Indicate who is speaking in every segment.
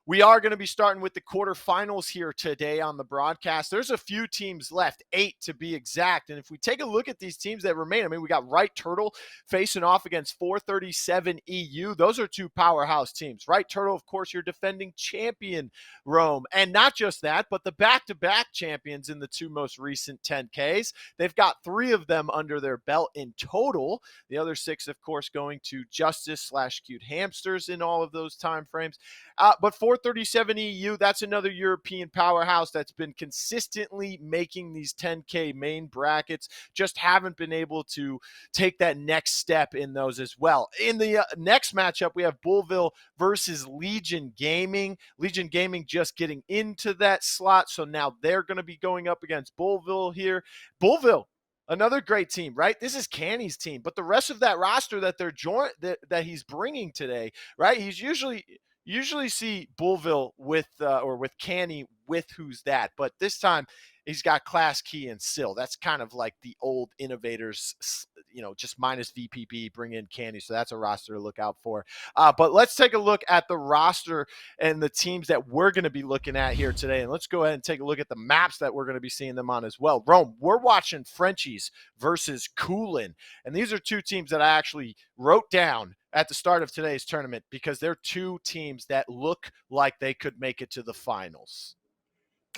Speaker 1: We are going to be starting with the quarterfinals here today on the broadcast. There's a few teams left, 8 to be exact. And if we take a look at these teams that remain, I mean, we got Right Turtle facing off against 437 EU. Those are two powerhouse teams. Right Turtle, of course, your defending champion, Rome. And not just that, but the back-to-back champions in the two most recent 10Ks. They've got 3 of them under their belt in total. The other 6, of course, going to Justice/Cute Hamsters in all of those time frames. But 437 EU, that's another European powerhouse that's been consistently making these 10K main brackets, just haven't been able to take that next step in those as well. In the next matchup, we have Bullville versus Legion Gaming. Legion Gaming just getting into that slot, so now they're going to be going up against Bullville here. Bullville, another great team, right? This is Canny's team, but the rest of that roster that they're that he's bringing today, right? He's usually see Bullville with Canny with Who's That, but this time he's got Class Key and Sill. That's kind of like the old innovators, just minus VPP, bring in Candy. So that's a roster to look out for. But let's take a look at the roster and the teams that we're going to be looking at here today. And let's go ahead and take a look at the maps that we're going to be seeing them on as well. Rome, we're watching Frenchies versus Koolin. And these are two teams that I actually wrote down at the start of today's tournament because they're two teams that look like they could make it to the finals.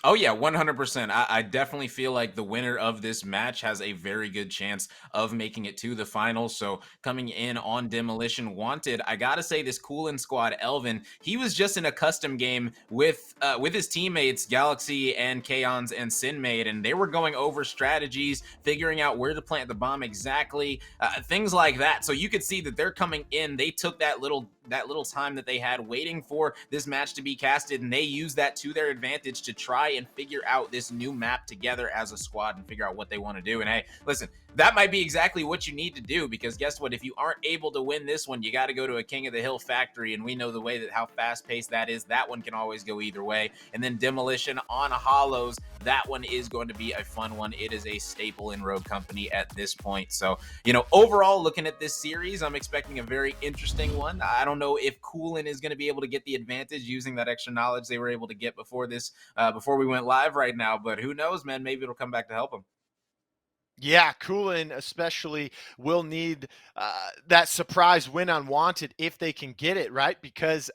Speaker 2: Oh, yeah, 100%. I definitely feel like the winner of this match has a very good chance of making it to the finals. So coming in on Demolition Wanted, I got to say this Koolin squad, Elvin, he was just in a custom game with his teammates, Galaxy and Kaons and Sinmade, and they were going over strategies, figuring out where to plant the bomb exactly, things like that. So you could see that they're coming in. They took that little time that they had waiting for this match to be casted, and they used that to their advantage to try and figure out this new map together as a squad and figure out what they want to do. And hey, listen, that might be exactly what you need to do, because guess what? If you aren't able to win this one, you got to go to a King of the Hill factory, and we know the way that how fast-paced that is. That one can always go either way. And then Demolition on Hollows, that one is going to be a fun one. It is a staple in Rogue Company at this point. So, overall, looking at this series, I'm expecting a very interesting one. I don't know if Koolin is going to be able to get the advantage using that extra knowledge they were able to get before we went live right now, but who knows, man? Maybe it'll come back to help them.
Speaker 1: Yeah, Koolin especially will need that surprise win on Wanted if they can get it, right? Because,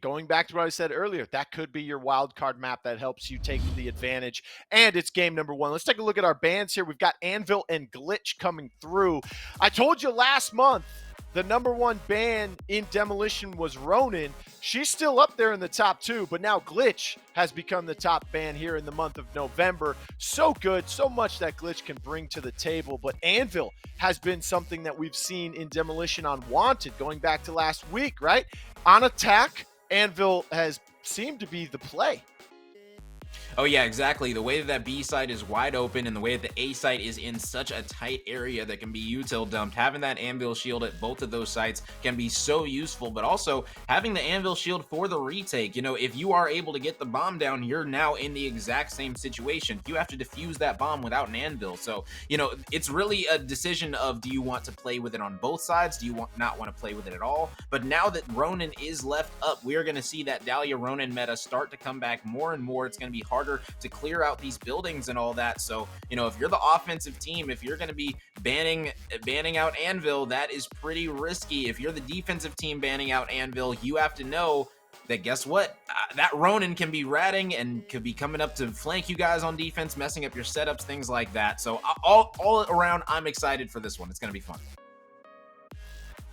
Speaker 1: going back to what I said earlier, that could be your wild card map that helps you take the advantage. And it's game number 1. Let's take a look at our bans here. We've got Anvil and Glitch coming through. I told you last month, the number 1 ban in Demolition was Ronin. She's still up there in the top 2, but now Glitch has become the top ban here in the month of November. So good, so much that Glitch can bring to the table. But Anvil has been something that we've seen in Demolition on Wanted going back to last week, right? On attack, Anvil has seemed to be the play.
Speaker 2: Oh, yeah, exactly. The way that B site is wide open and the way that the A site is in such a tight area that can be util dumped, having that anvil shield at both of those sites can be so useful, but also having the anvil shield for the retake. If you are able to get the bomb down, you're now in the exact same situation. You have to defuse that bomb without an anvil. So, it's really a decision of, do you want to play with it on both sides? Do you not want to play with it at all? But now that Ronin is left up, we are going to see that Dahlia Ronin meta start to come back more and more. It's going to be harder to clear out these buildings and all that. So, if you're the offensive team, if you're going to be banning out Anvil, that is pretty risky. If you're the defensive team banning out Anvil, you have to know that, guess what? That Ronin can be ratting and could be coming up to flank you guys on defense, messing up your setups, things like that. So all around, I'm excited for this one. It's going to be fun.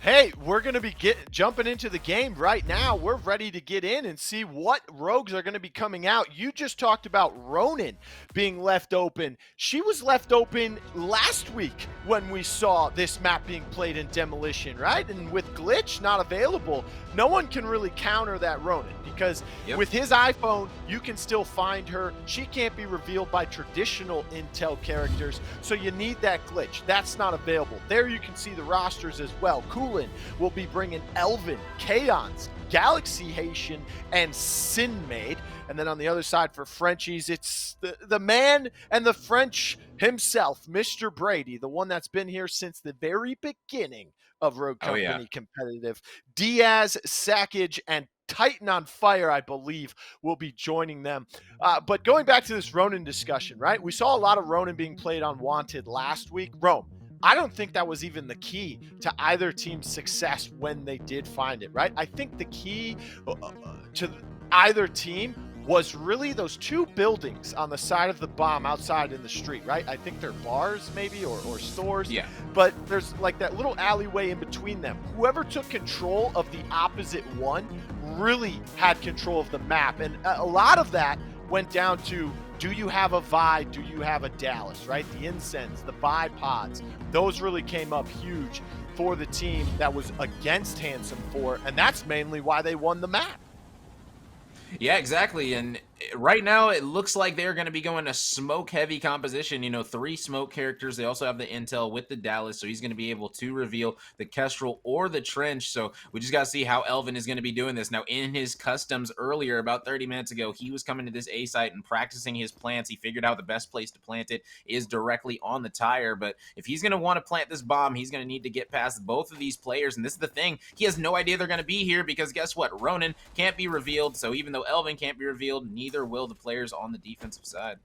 Speaker 1: Hey, we're going to be jumping into the game right now. We're ready to get in and see what rogues are going to be coming out. You just talked about Ronin being left open. She was left open last week when we saw this map being played in Demolition, right? And with Glitch not available, no one can really counter that Ronin because with his iPhone, you can still find her. She can't be revealed by traditional Intel characters, so you need that Glitch. That's not available. There you can see the rosters as well. Koolin will be bringing Elvin, Kaons, Galaxy Haitian, and Sinmade. And then on the other side for Frenchies, it's the man and the French himself, Mr. Brady, the one that's been here since the very beginning of Rogue Company competitive. Diaz, Sackage, and Titan on Fire, I believe, will be joining them. But going back to this Ronin discussion, right? We saw a lot of Ronin being played on Wanted last week. Rome, I don't think that was even the key to either team's success when they did find it, right? I think the key to either team was really those two buildings on the side of the bomb outside in the street, right? I think they're bars maybe or stores.
Speaker 2: Yeah.
Speaker 1: But there's like that little alleyway in between them. Whoever took control of the opposite one really had control of the map. And a lot of that went down to, do you have a Vi? Do you have a Dallas, right? The incense, the Vi pods, those really came up huge for the team that was against Handsome 4. And that's mainly why they won the map.
Speaker 2: Yeah, exactly. And right now it looks like they're going to be going a smoke heavy composition, 3 smoke characters. They also have the intel with the Dallas, so he's going to be able to reveal the Kestrel or the Trench. So we just got to see how Elvin is going to be doing this. Now, in his customs earlier, about 30 minutes ago, he was coming to this A site and practicing his plants. He figured out the best place to plant it is directly on the tire. But if he's going to want to plant this bomb, he's going to need to get past both of these players. And this is the thing, he has no idea they're going to be here, because guess what? Ronin can't be revealed. So even though Elvin can't be revealed, neither will the players on the defensive side.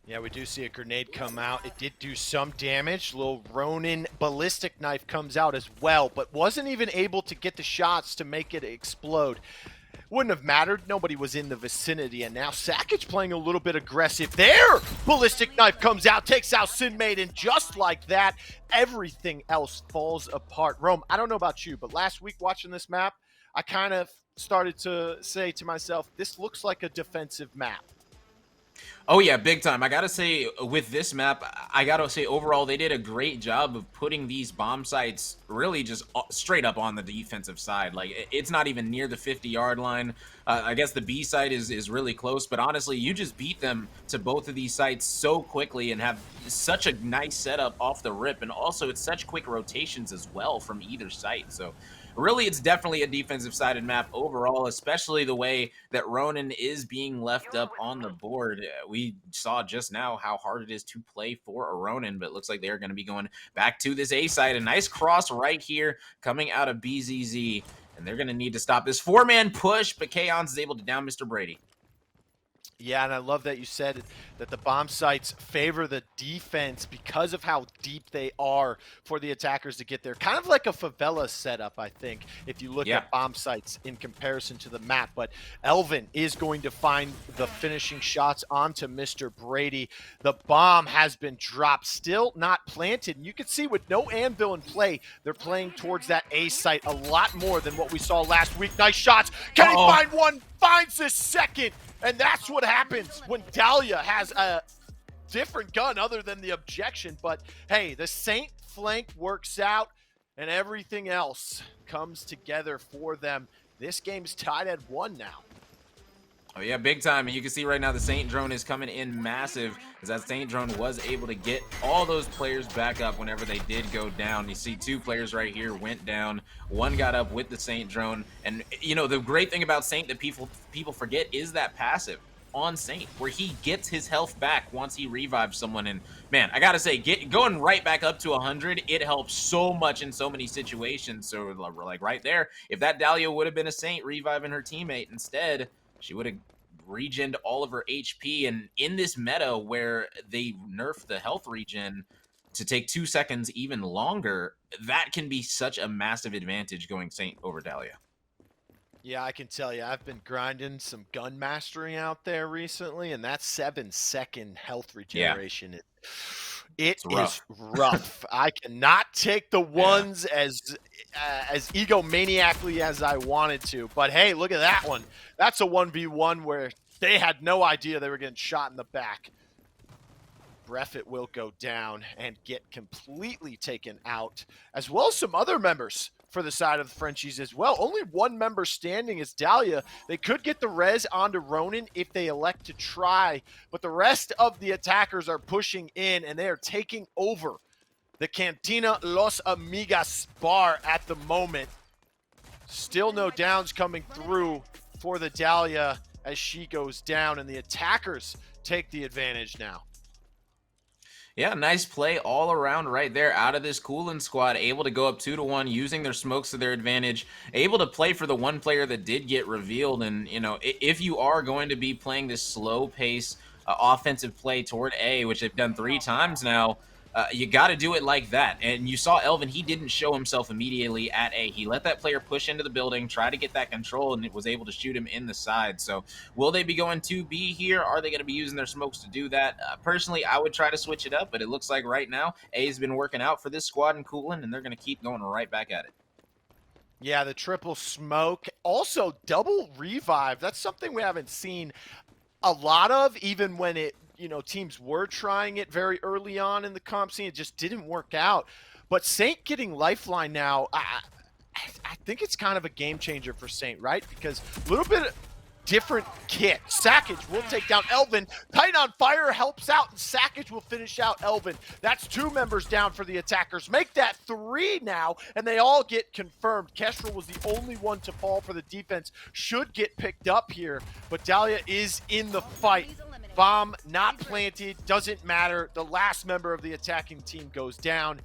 Speaker 1: Yeah, we do see a grenade come out. It did do some damage. Little Ronin ballistic knife comes out as well, but wasn't even able to get the shots to make it explode. Wouldn't have mattered. Nobody was in the vicinity, and now Sackage playing a little bit aggressive. There! Ballistic knife comes out, takes out Sin Maiden. Just like that, everything else falls apart. Rome, I don't know about you, but last week watching this map, I kind of started to say to myself, this looks like a defensive map.
Speaker 2: Oh yeah, big time. I gotta say, with this map, I gotta say overall they did a great job of putting these bomb sites really just straight up on the defensive side. Like, it's not even near the 50-yard line. I guess the B site is really close, but honestly, you just beat them to both of these sites so quickly and have such a nice setup off the rip, and also it's such quick rotations as well from either site. So really, it's definitely a defensive-sided map overall, especially the way that Ronin is being left up on the board. We saw just now how hard it is to play for a Ronin, but it looks like they're going to be going back to this A side. A nice cross right here coming out of BZZ, and they're going to need to stop this 4-man push, but Kaons is able to down Mr. Brady.
Speaker 1: Yeah, and I love that you said that the bomb sites favor the defense because of how deep they are for the attackers to get there. Kind of like a favela setup, I think, if you look at bomb sites in comparison to the map. But Elvin is going to find the finishing shots onto Mr. Brady. The bomb has been dropped, still not planted. And you can see with no anvil in play, they're playing towards that A site a lot more than what we saw last week. Nice shots. Can he find one? Finds the second. And that's what happens when Dahlia has a different gun other than the objection. But hey, the Saint flank works out and everything else comes together for them. This game's tied at 1 now.
Speaker 2: Oh yeah, big time. And you can see right now the Saint drone is coming in massive, as that Saint drone was able to get all those players back up whenever they did go down. You see 2 players right here went down. 1 got up with the Saint drone. And the great thing about Saint that people forget is that passive on Saint, where he gets his health back once he revives someone. And man, I gotta say, going right back up to 100, it helps so much in so many situations. So like right there, if that Dahlia would have been a Saint reviving her teammate instead, she would have regened all of her HP. And in this meta where they nerf the health regen to take 2 seconds even longer, that can be such a massive advantage going Saint over Dahlia.
Speaker 1: Yeah, I can tell you, I've been grinding some gun mastery out there recently, and that 7-second health regeneration, it is rough. I cannot take the ones as egomaniacally as I wanted to. But hey, look at that one. That's a 1v1 where they had no idea they were getting shot in the back. Breffett will go down and get completely taken out, as well as some other members for the side of the Frenchies as well. Only 1 member standing is Dahlia. They could get the res onto Ronin if they elect to try, but the rest of the attackers are pushing in, and they are taking over the Cantina Los Amigas bar at the moment. Still no downs coming through for the Dahlia as she goes down, and the attackers take the advantage now.
Speaker 2: Yeah, nice play all around right there out of this Koolin squad, able to go up 2-1, using their smokes to their advantage, able to play for the one player that did get revealed. And, if you are going to be playing this slow pace offensive play toward A, which they've done 3 times now, you got to do it like that. And you saw Elvin, he didn't show himself immediately at A. He let that player push into the building, try to get that control, and it was able to shoot him in the side. So will they be going to B here? Are they going to be using their smokes to do that? Personally, I would try to switch it up, but it looks like right now A has been working out for this squad in Koolin, and they're going to keep going right back at it.
Speaker 1: Yeah, the triple smoke. Also, double revive. That's something we haven't seen a lot of, even when teams were trying it very early on in the comp scene. It just didn't work out. But Saint getting Lifeline now, I think it's kind of a game changer for Saint, right? Because a little bit different kit. Sackage will take down Elvin. Titan on fire helps out, and Sackage will finish out Elvin. That's 2 members down for the attackers. Make that 3 now, and they all get confirmed. Kestrel was the only one to fall for the defense. Should get picked up here, but Dahlia is in the fight. Bomb not planted, doesn't matter. The last member of the attacking team goes down.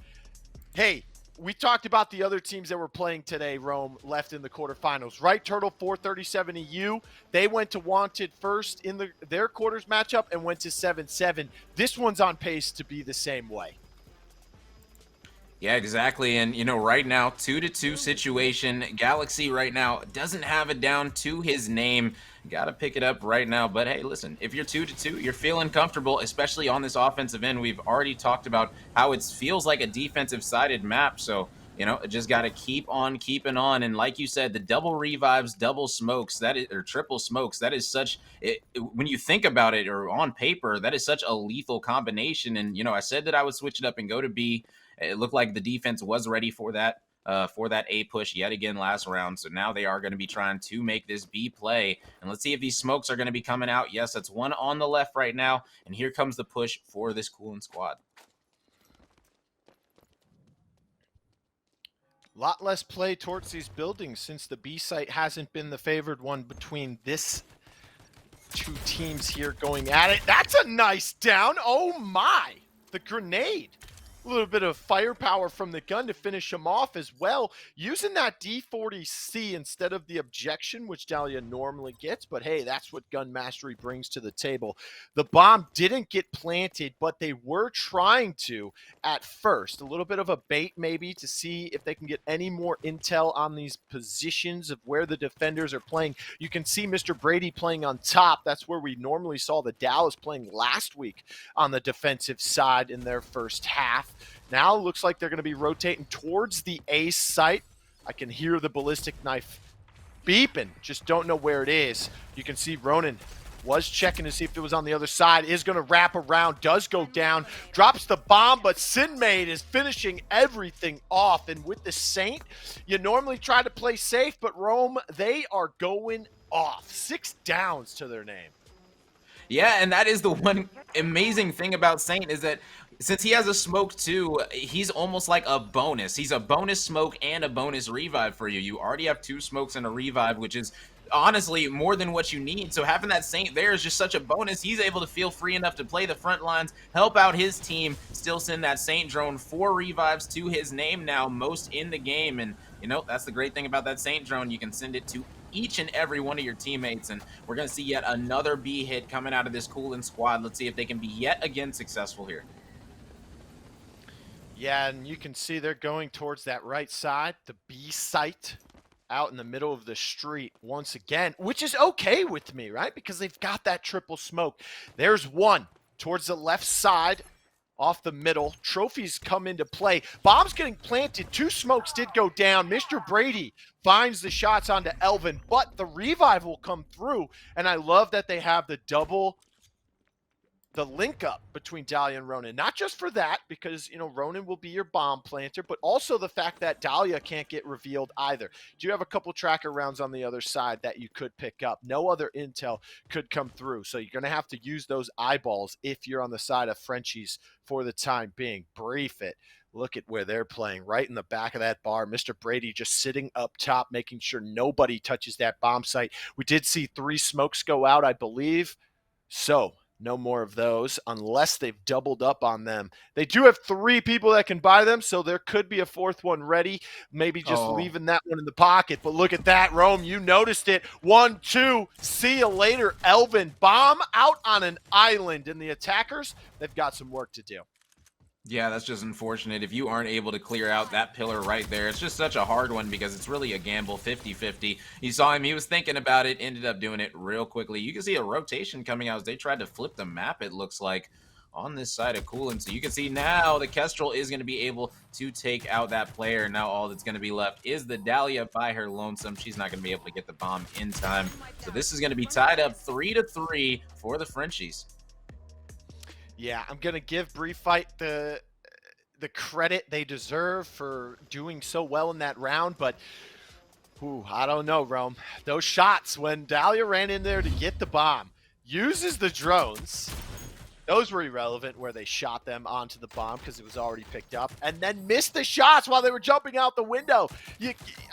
Speaker 1: Hey, we talked about the other teams that were playing today, Rome, left in the quarterfinals. Right Turtle, 437 EU. They went to Wanted first in their quarters matchup and went to 7-7. This one's on pace to be the same way.
Speaker 2: Yeah, exactly. And, right now, 2-2 situation. Galaxy right now doesn't have it down to his name. Got to pick it up right now. But hey, listen, if you're 2-2, you're feeling comfortable, especially on this offensive end. We've already talked about how it feels like a defensive sided map. So, just got to keep on keeping on. And like you said, the double revives, double smokes, or triple smokes, that is when you think about it or on paper, that is such a lethal combination. And, I said that I would switch it up and go to B. It looked like the defense was ready for that A push yet again last round. So now they are going to be trying to make this B play. And let's see if these smokes are going to be coming out. Yes, that's one on the left right now. And here comes the push for this Koolin squad.
Speaker 1: A lot less play towards these buildings since the B site hasn't been the favored one between this 2 teams here going at it. That's a nice down. Oh my, the grenade. A little bit of firepower from the gun to finish him off as well, using that D40C instead of the objection, which Dahlia normally gets. But hey, that's what gun mastery brings to the table. The bomb didn't get planted, but they were trying to at first. A little bit of a bait maybe to see if they can get any more intel on these positions of where the defenders are playing. You can see Mr. Brady playing on top. That's where we normally saw the Dallas playing last week on the defensive side in their first half. Now it looks like they're going to be rotating towards the A site. I can hear the ballistic knife beeping, just don't know where it is. You can see Ronan was checking to see if it was on the other side, is going to wrap around, does go down, drops the bomb, but Sinmade is finishing everything off. And with the Saint, you normally try to play safe, but Rome, they are going off. 6 downs to their name.
Speaker 2: Yeah, and that is the one amazing thing about Saint is that since he has a smoke too, he's almost like a bonus. He's a bonus smoke and a bonus revive for you. You already have 2 smokes and a revive, which is honestly more than what you need. So having that Saint there is just such a bonus. He's able to feel free enough to play the front lines, help out his team, still send that Saint drone, 4 revives to his name now, most in the game. And that's the great thing about that Saint drone. You can send it to each and every one of your teammates, and we're going to see yet another B hit coming out of this Koolin squad. Let's see if they can be yet again successful here.
Speaker 1: Yeah, and you can see they're going towards that right side, the B site, out in the middle of the street once again, which is okay with me, right? Because they've got that triple smoke. There's one towards the left side, off the middle. Trophies come into play. Bomb's getting planted. 2 smokes did go down. Mr. Brady finds the shots onto Elvin, but the revive will come through. And I love that they have the link up between Dahlia and Ronan. Not just for that, because, Ronan will be your bomb planter, but also the fact that Dahlia can't get revealed either. Do you have a couple tracker rounds on the other side that you could pick up? No other intel could come through. So you're going to have to use those eyeballs if you're on the side of Frenchies for the time being. Brief it. Look at where they're playing, right in the back of that bar. Mr. Brady just sitting up top, making sure nobody touches that bomb site. We did see 3 smokes go out, I believe. So No more of those unless they've doubled up on them. They do have 3 people that can buy them, so there could be a 4th one ready. Maybe just
Speaker 2: Oh,
Speaker 1: leaving that one in the pocket. But look at that, Rome. You noticed it. 1, 2. See you later, Elvin. Bomb out on an island. And the attackers, they've got some work to do.
Speaker 2: yeah, that's just unfortunate. If you aren't able to clear out that pillar right there, it's just such a hard one because it's really a gamble 50-50. You saw him, he was thinking about it, ended up doing it real quickly. You can see a rotation coming out as they tried to flip the map, it looks like, on this side of Koolin. So you can see now the Kestrel is going to be able to take out that player. Now all that's going to be left is the Dahlia by her lonesome. She's not going to be able to get the bomb in time. So this is going to be tied up 3-3 for the Frenchies.
Speaker 1: Yeah, I'm going to give Brief Fight the credit they deserve for doing so well in that round, but I don't know, Rome. Those shots when Dahlia ran in there to get the bomb, uses the drones. Those were irrelevant where they shot them onto the bomb because it was already picked up, and then missed the shots while they were jumping out the window.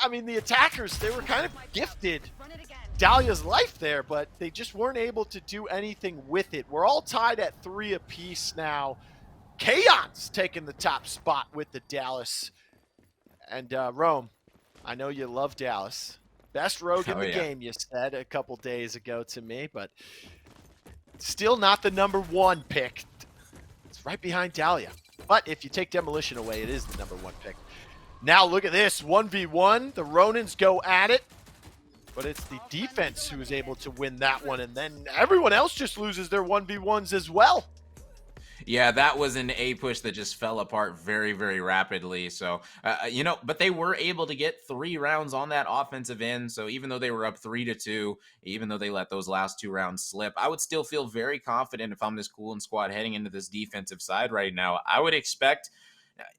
Speaker 1: I mean, the attackers, they were kind of gifted Dahlia's life there, but they just weren't able to do anything with it. We're all tied at 3 apiece now. Kaon's taking the top spot with the Dallas. And Rome, I know you love Dallas. Best rogue in the game, you said a couple days ago to me, but still not the number 1 pick. It's right behind Dahlia. But if you take Demolition away, it is the number 1 pick. Now look at this, 1v1. The Ronins go at it. But it's the defense who is able to win that one, and then everyone else just loses their 1v1s as well.
Speaker 2: Yeah, that was an A push that just fell apart very, very rapidly. So, but they were able to get 3 rounds on that offensive end. So even though they were up 3-2, even though they let those last 2 rounds slip, I would still feel very confident if I'm this Koolin squad heading into this defensive side right now. I would expect,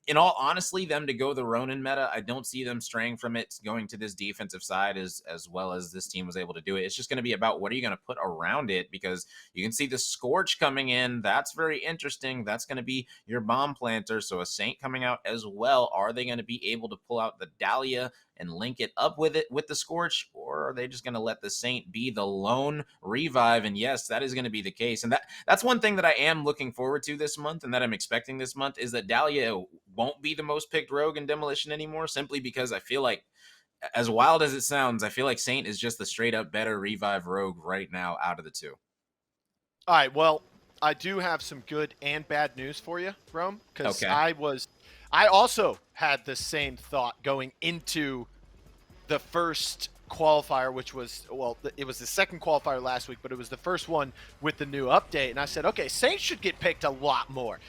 Speaker 2: in all honesty, them to go the Ronin meta. I don't see them straying from it going to this defensive side as well as this team was able to do it. It's just going to be about what are you going to put around it, because you can see the Scorch coming in. That's very interesting. That's going to be your bomb planter. So a Saint coming out as well. Are they going to be able to pull out the Dahlia and link it up with the Scorch, or are they just going to let the Saint be the lone revive? And yes, that is going to be the case. And that's one thing that I am looking forward to this month, and that I'm expecting this month, is that Dahlia won't be the most picked rogue in Demolition anymore, simply because I feel like, as wild as it sounds, I feel like Saint is just the straight up better revive rogue right now out of the 2.
Speaker 1: All right, well, I do have some good and bad news for you, Rome, because I also had the same thought going into the first qualifier, which was, well, it was the second qualifier last week, but it was the first one with the new update. And I said, okay, Saints should get picked a lot more.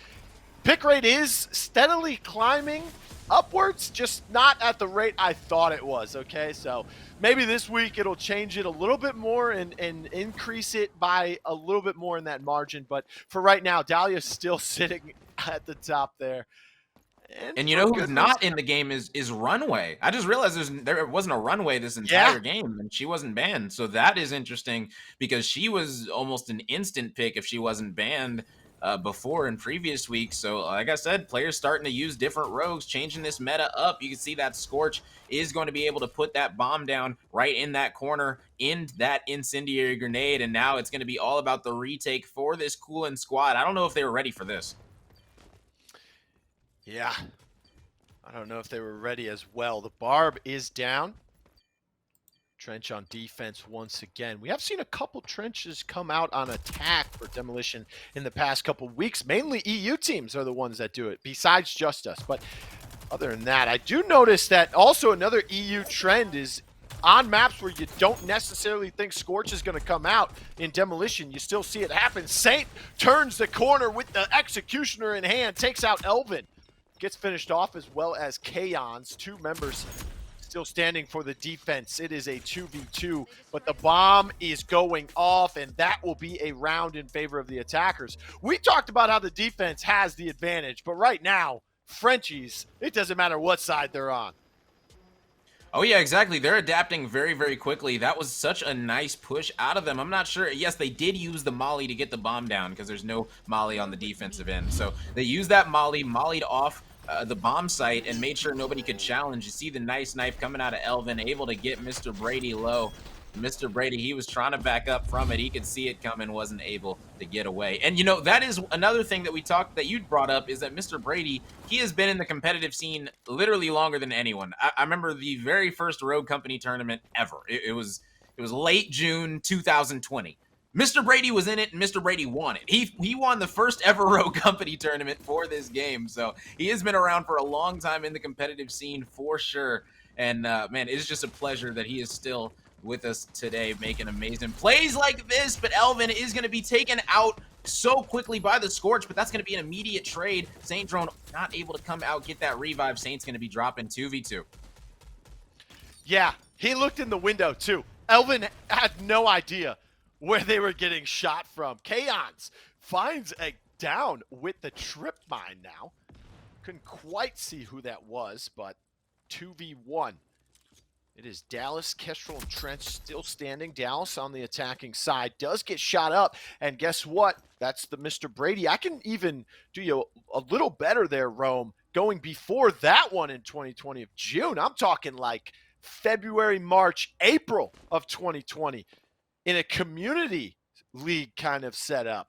Speaker 1: Pick rate is steadily climbing upwards, just not at the rate I thought it was, okay? So maybe this week it'll change it a little bit more and increase it by a little bit more in that margin. But for right now, Dahlia's still sitting at the top there.
Speaker 2: And you know who's not in the game is Runway. I just realized there wasn't a Runway this entire game, and she wasn't banned. So that is interesting, because she was almost an instant pick if she wasn't banned before in previous weeks. So like I said, players starting to use different rogues, changing this meta up. You can see that Scorch is going to be able to put that bomb down right in that corner in that incendiary grenade. And now it's going to be all about the retake for this Koolin squad. I don't know if they were ready for this.
Speaker 1: Yeah, I don't know if they were ready as well. The Barb is down. Trench on defense once again. We have seen a couple trenches come out on attack for Demolition in the past couple weeks. Mainly EU teams are the ones that do it, besides just us. But other than that, I do notice that also another EU trend is on maps where you don't necessarily think Scorch is going to come out in Demolition, you still see it happen. Saint turns the corner with the Executioner in hand, takes out Elvin. Gets finished off, as well as Kaon's 2 members still standing for the defense. It is a 2v2, but the bomb is going off, and that will be a round in favor of the attackers. We talked about how the defense has the advantage, but right now, Frenchies, it doesn't matter what side they're on.
Speaker 2: Oh, yeah, exactly. They're adapting very, very quickly. That was such a nice push out of them. I'm not sure. Yes, they did use the molly to get the bomb down because there's no molly on the defensive end. So they used that mollied off the bomb site and made sure nobody could challenge. You see the nice knife coming out of Elvin, able to get Mr. Brady low. Mr. Brady, he was trying to back up from it. He could see it coming, wasn't able to get away. And that is another thing that you brought up, is that Mr. Brady, he has been in the competitive scene literally longer than anyone. I remember the very first Rogue Company tournament ever. It was late June 2020. Mr. Brady was in it, and Mr. Brady won it. He won the first ever Rogue Company tournament for this game. So he has been around for a long time in the competitive scene for sure. And man, it's just a pleasure that he is still with us today, making amazing plays like this. But Elvin is going to be taken out so quickly by the Scorch, but that's going to be an immediate trade. Saint Drone not able to come out, get that revive. Saint's going to be dropping 2v2.
Speaker 1: Yeah, he looked in the window too. Elvin had no idea where they were getting shot from. Kaons finds a down with the trip mine now. Couldn't quite see who that was, but 2v1. It is Dallas, Kestrel, and Trench still standing. Dallas on the attacking side does get shot up, and guess what? That's the Mr. Brady. I can even do you a little better there, Rome, going before that one in 2020 of June. I'm talking like February, March, April of 2020 in a community league kind of setup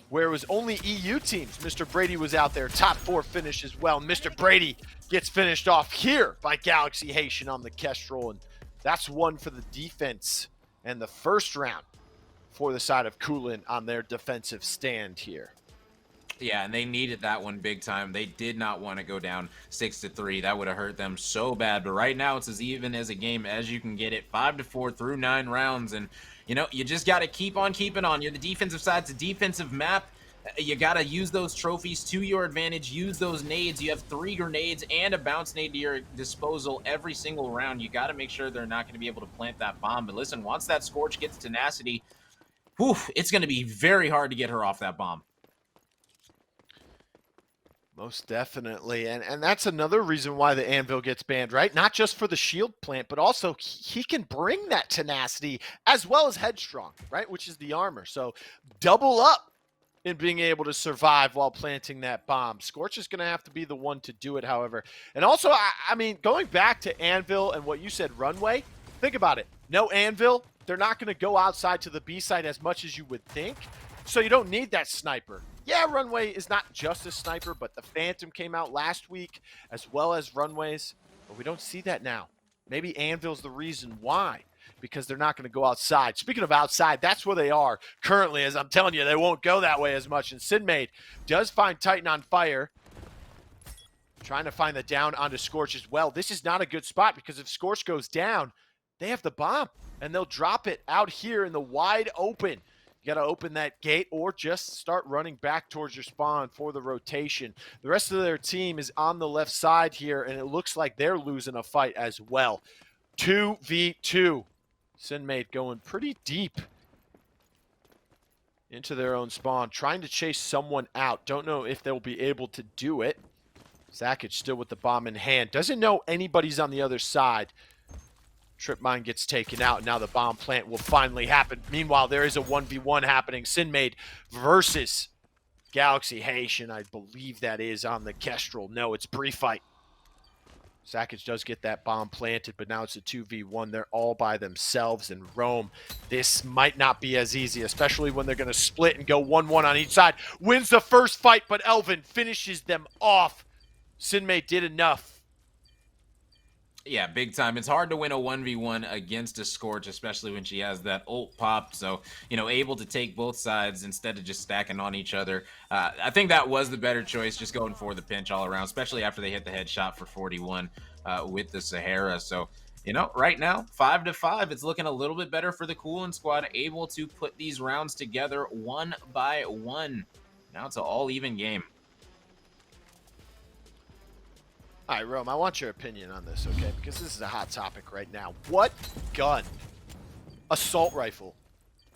Speaker 1: where it was only EU teams. Mr. Brady was out there, top 4 finish as well. Mr. Brady gets finished off here by Galaxy Haitian on the Kestrel, and that's one for the defense and the first round for the side of Koolin on their defensive stand here.
Speaker 2: Yeah, and they needed that one big time. They did not want to go down 6-3. That would have hurt them so bad. But right now, it's as even as a game as you can get it. 5-4 through 9 rounds. And, you just got to keep on keeping on. You're the defensive side. It's a defensive map. You got to use those trophies to your advantage. Use those nades. You have 3 grenades and a bounce nade to your disposal every single round. You got to make sure they're not going to be able to plant that bomb. But listen, once that Scorch gets tenacity, it's going to be very hard to get her off that bomb.
Speaker 1: Most definitely. And that's another reason why the Anvil gets banned, right? Not just for the shield plant, but also he can bring that tenacity as well as headstrong, right? Which is the armor. So double up in being able to survive while planting that bomb. Scorch is going to have to be the one to do it, however. And also, I mean, going back to Anvil and what you said, runway, think about it. No Anvil, they're not going to go outside to the B side as much as you would think. So you don't need that sniper. Yeah, runway is not just a sniper, but the Phantom came out last week as well as runways. But we don't see that now. Maybe Anvil's the reason why, because they're not going to go outside. Speaking of outside, that's where they are currently, as I'm telling you, they won't go that way as much. And Sinmade does find Titan on fire, trying to find the down onto Scorch as well. This is not a good spot because if Scorch goes down, they have the bomb, and they'll drop it out here in the wide open. You got to open that gate or just start running back towards your spawn for the rotation. The rest of their team is on the left side here, and it looks like they're losing a fight as well. 2v2. Sinmade going pretty deep into their own spawn, trying to chase someone out. Don't know if they'll be able to do it. Zakic still with the bomb in hand. Doesn't know anybody's on the other side. Trip mine gets taken out. Now the bomb plant will finally happen. Meanwhile, there is a 1v1 happening. Sinmade versus Galaxy Haitian. I believe that is on the Kestrel. No, it's pre-fight. Zakic does get that bomb planted, but now it's a 2v1. They're all by themselves in Rome. This might not be as easy, especially when they're going to split and go 1-1 on each side. Wins the first fight, but Elvin finishes them off. Sinmade did enough.
Speaker 2: Yeah, big time. It's hard to win a 1v1 against a Scorch, especially when she has that ult popped. So, able to take both sides instead of just stacking on each other. I think that was the better choice, just going for the pinch all around, especially after they hit the headshot for 41 with the Sahara. So, right now, 5-5, it's looking a little bit better for the Koolin squad, able to put these rounds together one by one. Now it's an all-even game.
Speaker 1: All right, Rome, I want your opinion on this, okay? Because this is a hot topic right now. What gun, assault rifle,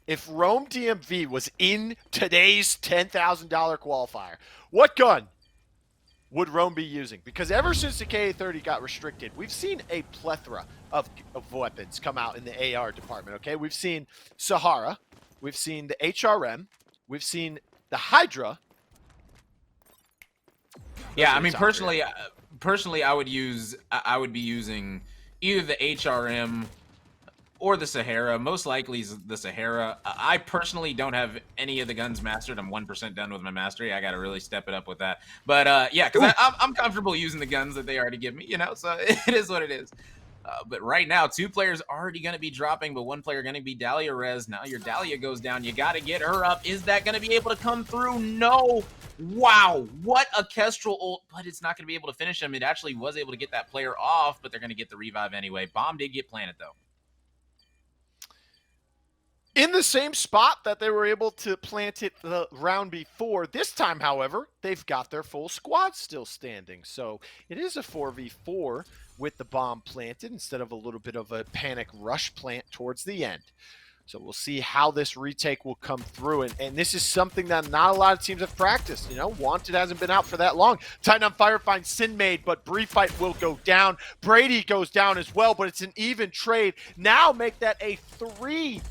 Speaker 1: if Rome DMV was in today's $10,000 qualifier, what gun would Rome be using? Because ever since the KA-30 got restricted, we've seen a plethora of weapons come out in the AR department, okay? We've seen Sahara, we've seen the HRM, we've seen the Hydra.
Speaker 2: Yeah, I mean, personally, I would be using either the HRM or the Sahara. Most likely is the Sahara. I personally don't have any of the guns mastered. I'm 1% done with my mastery. I got to really step it up with that. But yeah, because I'm comfortable using the guns that they already give me, so it is what it is. But right now, 2 players already going to be dropping, but 1 player going to be Dahlia Rez. Now your Dahlia goes down. You got to get her up. Is that going to be able to come through? No. Wow. What a Kestrel ult, but it's not going to be able to finish him. It actually was able to get that player off, but they're going to get the revive anyway. Bomb did get planted, though.
Speaker 1: In the same spot that they were able to plant it the round before. This time, however, they've got their full squad still standing. So it is a 4v4 with the bomb planted instead of a little bit of a panic rush plant towards the end. So we'll see how this retake will come through. And this is something that not a lot of teams have practiced. Wanted hasn't been out for that long. Titan on Fire finds Sinmade, but Brief Fight will go down. Brady goes down as well, but it's an even trade. Now make that a 3-person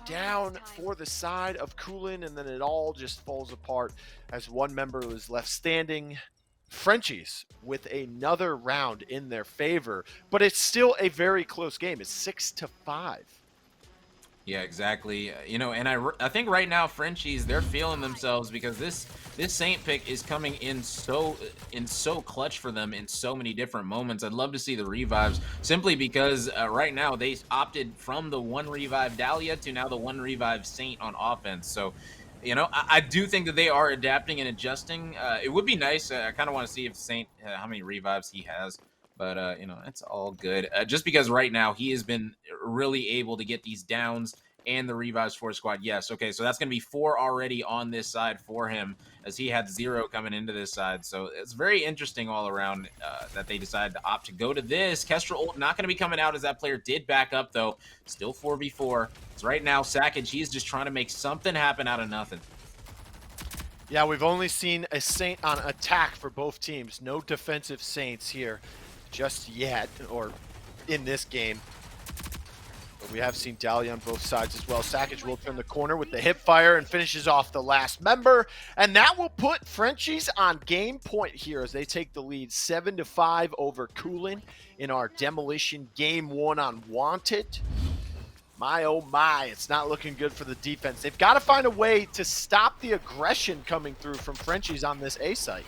Speaker 1: down for the side of Koolin, and then it all just falls apart as 1 member was left standing. Frenchies with another round in their favor, but it's still a very close game. It's 6-5.
Speaker 2: Yeah, exactly. And I think right now Frenchies, they're feeling themselves because this Saint pick is coming in so clutch for them in so many different moments. I'd love to see the revives simply because right now they opted from the 1 revive Dahlia to now the 1 revive Saint on offense. So I do think that they are adapting and adjusting. It would be nice. I kind of want to see if Saint, how many revives he has. But, it's all good. Just because right now he has been really able to get these downs and the revives for his squad. Yes, okay, so that's going to be 4 already on this side for him as he had 0 coming into this side. So it's very interesting all around that they decided to opt to go to this. Kestrel ult not going to be coming out as that player did back up, though. Still 4v4. It's right now, Sackage, he's just trying to make something happen out of nothing.
Speaker 1: Yeah, we've only seen a Saint on attack for both teams. No defensive Saints here just yet, or in this game. But we have seen Dahlia on both sides as well. Sackage will turn the corner with the hip fire and finishes off the last member. And that will put Frenchies on game point here as they take the lead 7-5 over Koolin in our Demolition Game 1 on Wanted. My, oh my, it's not looking good for the defense. They've got to find a way to stop the aggression coming through from Frenchies on this A site.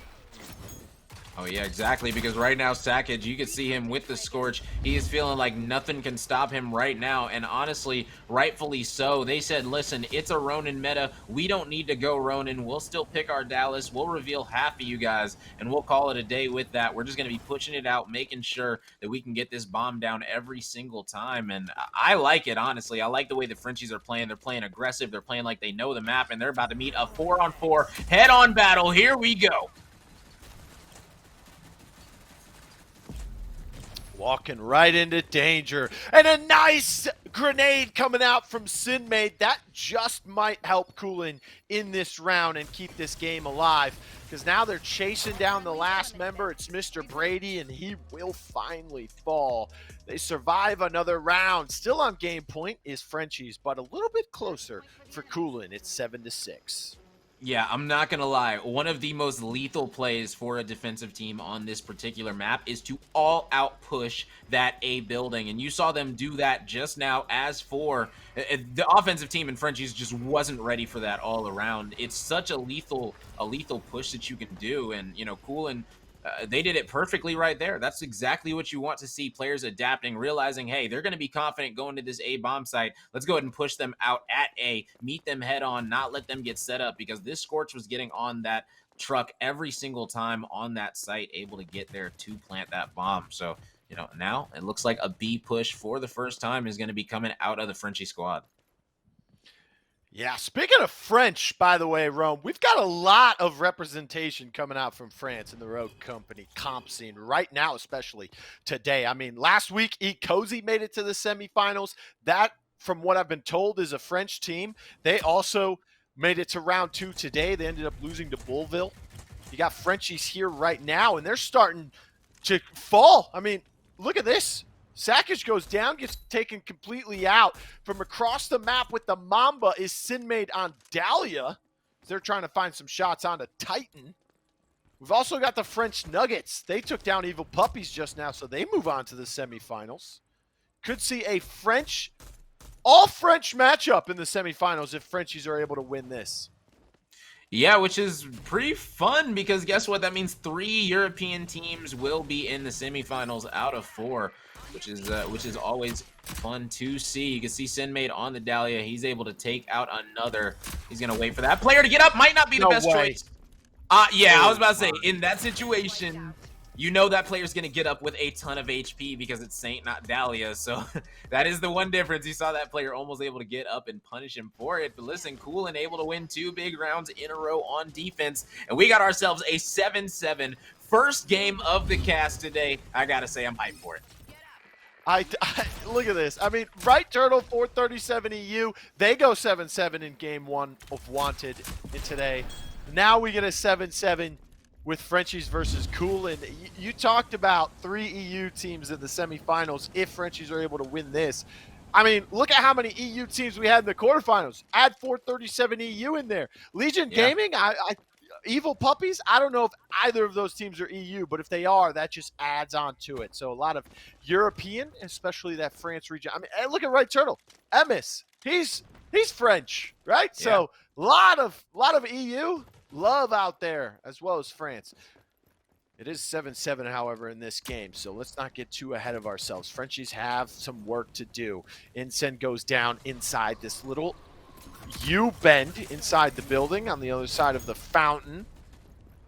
Speaker 2: Oh, yeah, exactly, because right now, Sackage, you can see him with the Scorch. He is feeling like nothing can stop him right now, and honestly, rightfully so. They said, listen, it's a Ronin meta. We don't need to go Ronin. We'll still pick our Dallas. We'll reveal half of you guys, and we'll call it a day with that. We're just going to be pushing it out, making sure that we can get this bomb down every single time, and I like it, honestly. I like the way the Frenchies are playing. They're playing aggressive. They're playing like they know the map, and they're about to meet a 4-on-4 head-on battle. Here we go.
Speaker 1: Walking right into danger. And a nice grenade coming out from Sinmade. That just might help Koolin in this round and keep this game alive. Because now they're chasing down the last member. It's Mr. Brady, and he will finally fall. They survive another round. Still on game point is Frenchies, but a little bit closer for Koolin. It's 7-6.
Speaker 2: Yeah, I'm not going to lie. One of the most lethal plays for a defensive team on this particular map is to all-out push that A building. And you saw them do that just now. As for the offensive team in Frenchies just wasn't ready for that all around. It's such a lethal push that you can do. And, Koolin, they did it perfectly right there. That's exactly what you want to see, players adapting, realizing, hey, they're going to be confident going to this A bomb site. Let's go ahead and push them out at A, meet them head on, not let them get set up, because this Scorch was getting on that truck every single time on that site, able to get there to plant that bomb. So, now it looks like a B push for the first time is going to be coming out of the Frenchie squad.
Speaker 1: Yeah, speaking of French, by the way, Rome, we've got a lot of representation coming out from France in the Roco company comp scene right now, especially today. I mean, last week, Eat Cozy made it to the semifinals. That, from what I've been told, is a French team. They also made it to round 2 today. They ended up losing to Bullville. You got Frenchies here right now, and they're starting to fall. I mean, look at this. Sackage goes down, gets taken completely out. From across the map with the Mamba is Sinmade on Dahlia. They're trying to find some shots onto Titan. We've also got the French Nuggets. They took down Evil Puppies just now, so they move on to the semifinals. could see a all-French matchup in the semifinals if Frenchies are able to win this.
Speaker 2: Yeah, which is pretty fun because guess what? That means 3 European teams will be in the semifinals out of 4, which is always fun to see. You can see Sinmade on the Dahlia. He's able to take out another. He's gonna wait for that player to get up. Might not be the
Speaker 1: No
Speaker 2: best
Speaker 1: way.
Speaker 2: choice. Yeah, I was about to say,
Speaker 1: my.
Speaker 2: in that situation, you know that player's going to get up with a ton of HP because it's Saint, not Dahlia. So that is the one difference. You saw that player almost able to get up and punish him for it. But listen, Koolin able to win 2 big rounds in a row on defense. And we got ourselves a 7-7 first game of the cast today. I got to say, I'm hyped for it.
Speaker 1: I look at this. I mean, Right Turtle 437 EU. They go 7-7 in game 1 of Wanted in today. Now we get a 7-7 with Frenchies versus Koolin. You talked about 3 EU teams in the semifinals if Frenchies are able to win this. I mean, look at how many EU teams we had in the quarterfinals. Add 437 EU in there. Legion Gaming, Evil Puppies, I don't know if either of those teams are EU, but if they are, that just adds on to it. So a lot of European, especially that France region. I mean, look at Right Turtle. Emis, he's French, right?
Speaker 2: Yeah.
Speaker 1: So a lot of EU love out there, as well as France. It is 7-7, however, in this game, so let's not get too ahead of ourselves. Frenchies have some work to do. Incen goes down inside this little U-bend inside the building on the other side of the fountain.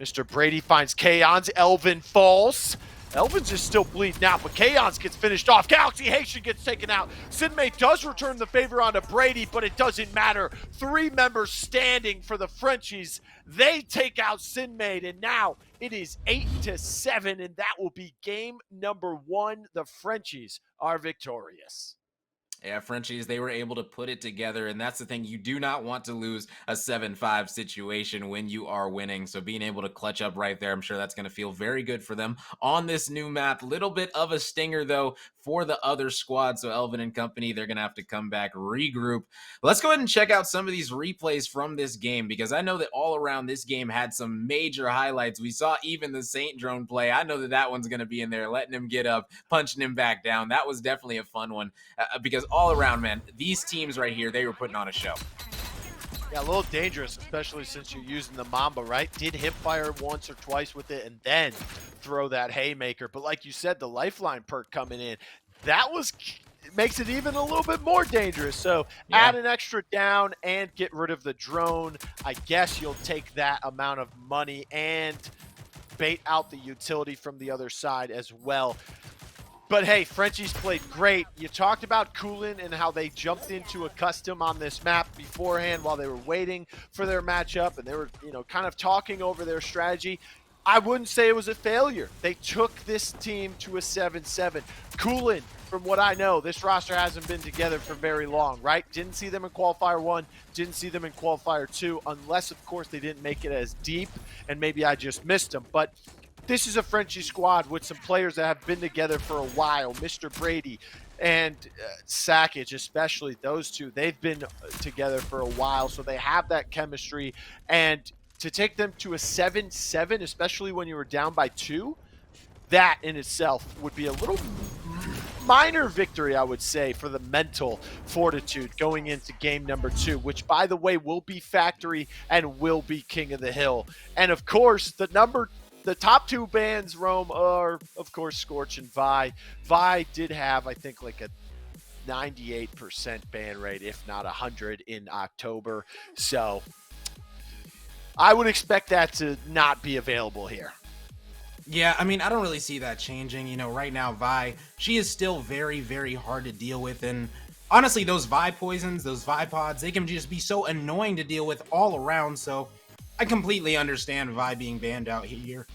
Speaker 1: Mr. Brady finds Kaons. Elvin falls. Elvin's is still bleeding out, but Kaons gets finished off. Galaxy Haitian gets taken out. Sinmay does return the favor onto Brady, but it doesn't matter. 3 members standing for the Frenchies. They take out Sinmay, and now it is 8-7, and that will be game number 1. The Frenchies are victorious.
Speaker 2: Yeah, Frenchies, they were able to put it together, and that's the thing. You do not want to lose a 7-5 situation when you are winning, so being able to clutch up right there, I'm sure that's going to feel very good for them on this new map. Little bit of a stinger, though, for the other squad, so Elvin and company, they're going to have to come back, regroup. Let's go ahead and check out some of these replays from this game, because I know that all around this game had some major highlights. We saw even the Saint drone play. I know that that one's going to be in there, letting him get up, punching him back down. That was definitely a fun one, because all around, man, these teams right here, they were putting on a show.
Speaker 1: Yeah, a little dangerous, especially since you're using the Mamba, right? Did hip fire once or twice with it and then throw that haymaker. But like you said, the lifeline perk coming in, makes it even a little bit more dangerous. So add an extra down and get rid of the drone. I guess you'll take that amount of money and bait out the utility from the other side as well. But hey, Frenchies played great. You talked about Koolin and how they jumped into a custom on this map beforehand while they were waiting for their matchup, and they were, kind of talking over their strategy. I wouldn't say it was a failure. They took this team to a 7-7. Koolin, from what I know, this roster hasn't been together for very long, right? Didn't see them in Qualifier 1, didn't see them in Qualifier 2, unless, of course, they didn't make it as deep, and maybe I just missed them. But this is a Frenchie squad with some players that have been together for a while. Mr. Brady and Sakic, especially those two, they've been together for a while, so they have that chemistry. And to take them to a 7-7, especially when you were down by 2, that in itself would be a little minor victory, I would say, for the mental fortitude going into game number 2, which, by the way, will be Factory and will be King of the Hill. And, of course, the top 2 bans, Rome, are, of course, Scorch and Vi. Vi did have, I think, like a 98% ban rate, if not 100 in October. So I would expect that to not be available here.
Speaker 2: Yeah, I mean, I don't really see that changing. Right now, Vi, she is still very, very hard to deal with. And honestly, those Vi poisons, those Vi pods, they can just be so annoying to deal with all around. So I completely understand Vi being banned out here.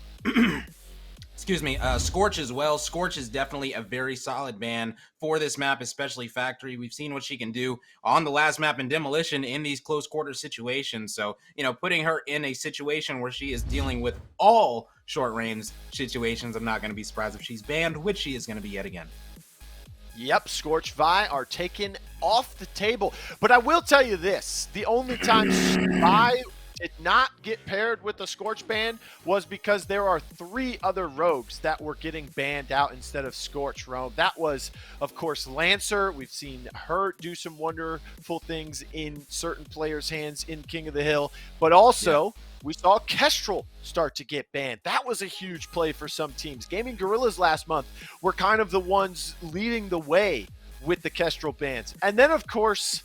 Speaker 2: Excuse me. Scorch as well. Scorch is definitely a very solid ban for this map, especially Factory. We've seen what she can do on the last map in Demolition in these close quarter situations. So, putting her in a situation where she is dealing with all short range situations, I'm not going to be surprised if she's banned, which she is going to be yet again.
Speaker 1: Yep, Scorch Vi are taken off the table. But I will tell you this, the only time Vi did not get paired with the Scorch ban was because there are 3 other rogues that were getting banned out instead of Scorch, Rome. That was, of course, Lancer. We've seen her do some wonderful things in certain players' hands in King of the Hill, but also we saw Kestrel start to get banned. That was a huge play for some teams. Gaming Gorillas last month were kind of the ones leading the way with the Kestrel bans. And then, of course,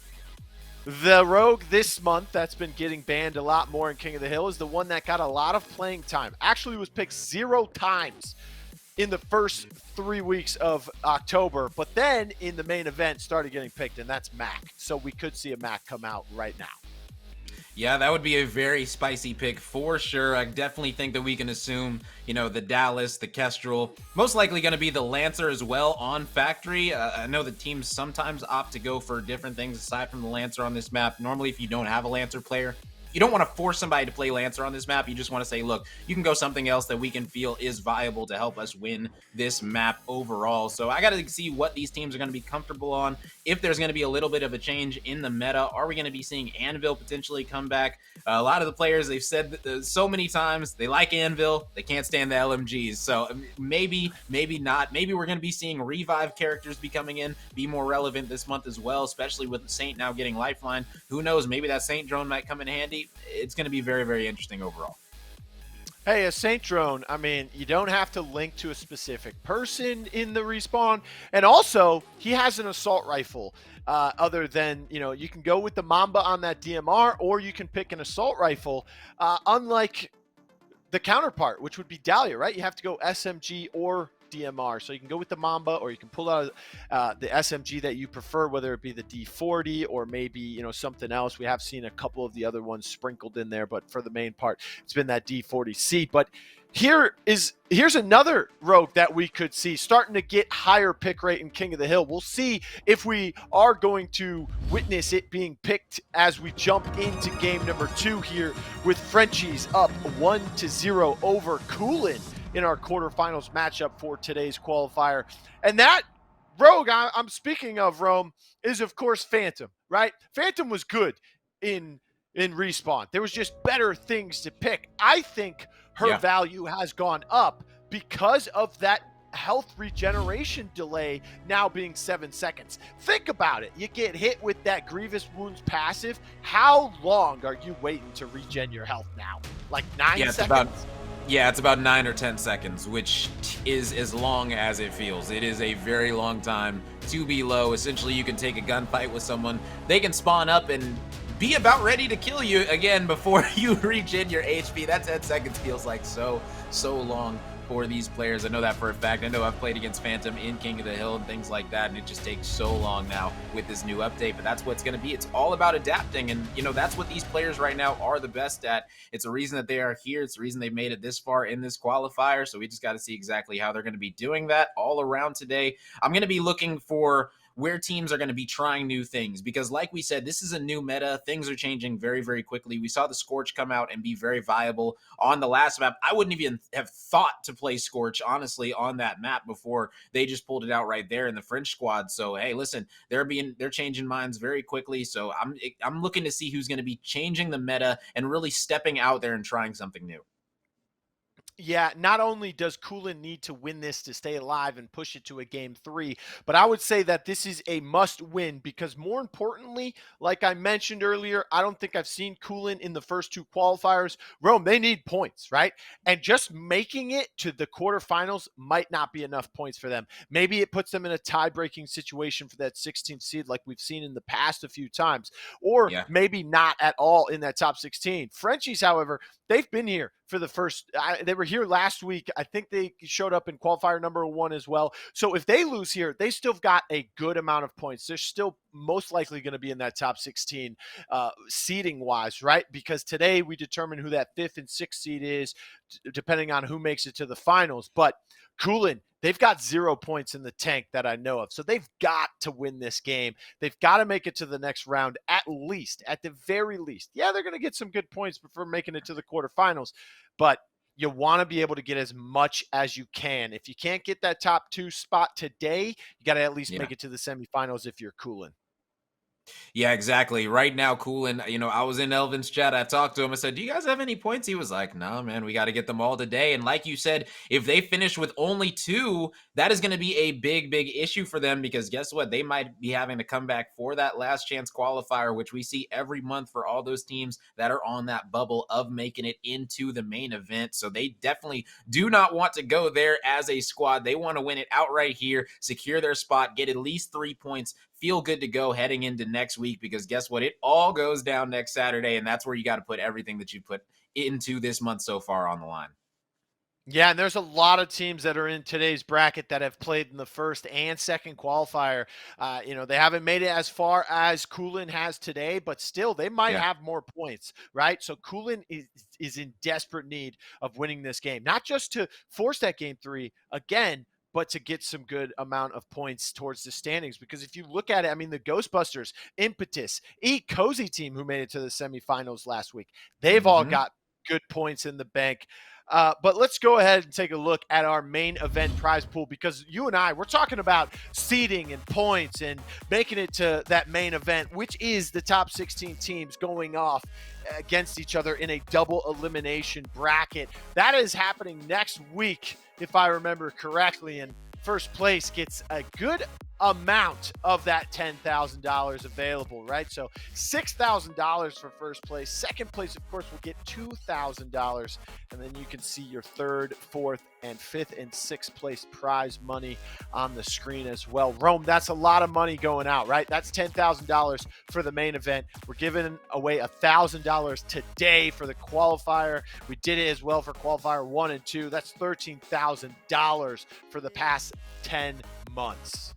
Speaker 1: the rogue this month that's been getting banned a lot more in King of the Hill is the one that got a lot of playing time. Actually was picked 0 times in the first 3 weeks of October, but then in the main event started getting picked, and that's Mac. So we could see a Mac come out right now.
Speaker 2: Yeah, that would be a very spicy pick for sure. I definitely think that we can assume, the Dallas, the Kestrel, most likely going to be the Lancer as well on Factory. I know the teams sometimes opt to go for different things aside from the Lancer on this map. Normally, if you don't have a Lancer player, you don't want to force somebody to play Lancer on this map. You just want to say, look, you can go something else that we can feel is viable to help us win this map overall. So I got to see what these teams are going to be comfortable on. If there's going to be a little bit of a change in the meta, are we going to be seeing Anvil potentially come back? A lot of the players, they've said so many times they like Anvil, they can't stand the LMGs. So maybe not. Maybe we're going to be seeing revive characters be coming in, be more relevant this month as well, especially with Saint now getting Lifeline. Who knows? Maybe that Saint drone might come in handy. It's going to be very, very interesting overall.
Speaker 1: Hey, a Saint drone, I mean, you don't have to link to a specific person in the respawn. And also, he has an assault rifle. Other than, you can go with the Mamba on that DMR, or you can pick an assault rifle. Unlike the counterpart, which would be Dahlia, right? You have to go SMG or DMR. So you can go with the Mamba, or you can pull out the SMG that you prefer, whether it be the D40 or maybe, something else. We have seen a couple of the other ones sprinkled in there, but for the main part, it's been that D40C. But here's another rogue that we could see starting to get higher pick rate in King of the Hill. We'll see if we are going to witness it being picked as we jump into game number 2 here with Frenchies up 1-0 over Koolin in our quarterfinals matchup for today's qualifier. And that rogue I'm speaking of, Rome, is of course Phantom, right? Phantom was good in Respawn. There was just better things to pick. I think her value has gone up because of that health regeneration delay now being 7 seconds. Think about it. You get hit with that Grievous Wounds passive. How long are you waiting to regen your health now? Like 9 seconds?
Speaker 2: It's about 9 or 10 seconds, which is as long as it feels. It is a very long time to be low. Essentially, you can take a gunfight with someone. They can spawn up and be about ready to kill you again before you regen your HP. That 10 seconds feels like so long for these players. I know that for a fact. I know I've played against Phantom in King of the Hill and things like that, and it just takes so long now with this new update, but that's what it's going to be. It's all about adapting, and that's what these players right now are the best at. It's a reason that they are here. It's the reason they've made it this far in this qualifier, so we just got to see exactly how they're going to be doing that all around today. I'm going to be looking for where teams are going to be trying new things, because like we said, this is a new meta. Things are changing very, very quickly. We saw the Scorch come out and be very viable on the last map. I wouldn't even have thought to play Scorch, honestly, on that map before they just pulled it out right there in the French squad. So, hey, listen, they're changing minds very quickly. So I'm looking to see who's going to be changing the meta and really stepping out there and trying something new.
Speaker 1: Yeah, not only does Koolin need to win this to stay alive and push it to a game 3, but I would say that this is a must win because more importantly, like I mentioned earlier, I don't think I've seen Koolin in the first 2 qualifiers. Rome, they need points, right? And just making it to the quarterfinals might not be enough points for them. Maybe it puts them in a tie-breaking situation for that 16th seed like we've seen in the past a few times, or maybe not at all in that top 16. Frenchies, however, they've been here for the first, they were here last week. I think they showed up in qualifier number 1 as well. So if they lose here, they still got a good amount of points. They're still most likely going to be in that top 16 seeding wise, right? Because today we determine who that 5th and 6th seed is, depending on who makes it to the finals. But Koolin, they've got 0 points in the tank that I know of. So they've got to win this game. They've got to make it to the next round at least, at the very least. Yeah, they're going to get some good points before making it to the quarterfinals, but you want to be able to get as much as you can. If you can't get that top 2 spot today, you got to at least make it to the semifinals if you're Koolin.
Speaker 2: Yeah, exactly. Right now, Koolin, I was in Elvin's chat. I talked to him. I said, "Do you guys have any points?" He was like, "No, man, we got to get them all today." And like you said, if they finish with only two, that is going to be a big, big issue for them because guess what? They might be having to come back for that last chance qualifier, which we see every month for all those teams that are on that bubble of making it into the main event. So they definitely do not want to go there as a squad. They want to win it outright here, secure their spot, get at least 3 points, feel good to go heading into next week because guess what? It all goes down next Saturday, and that's where you got to put everything that you put into this month so far on the line.
Speaker 1: Yeah, and there's a lot of teams that are in today's bracket that have played in the first and second qualifier. They haven't made it as far as Koolin has today, but still, they might
Speaker 2: Yeah.
Speaker 1: have more points, right? So Koolin is in desperate need of winning this game, not just to force that game 3 again, but to get some good amount of points towards the standings. Because if you look at it, I mean, the Ghostbusters, Impetus, Cozy team who made it to the semifinals last week, they've all
Speaker 2: Hmm.
Speaker 1: got good points in the bank. But let's go ahead and take a look at our main event prize pool because you and I, we're talking about seeding and points and making it to that main event, which is the top 16 teams going off against each other in a double elimination bracket. That is happening next week, if I remember correctly. And first place gets a good amount of that $10,000 available, right? So $6,000 for first place. Second place, of course, will get $2,000. And then you can see your third, fourth, and fifth and sixth place prize money on the screen as well. Rome, that's a lot of money going out, right? That's $10,000 for the main event. We're giving away $1,000 today for the qualifier. We did it as well for qualifier 1 and 2. That's $13,000 for the past 10 months.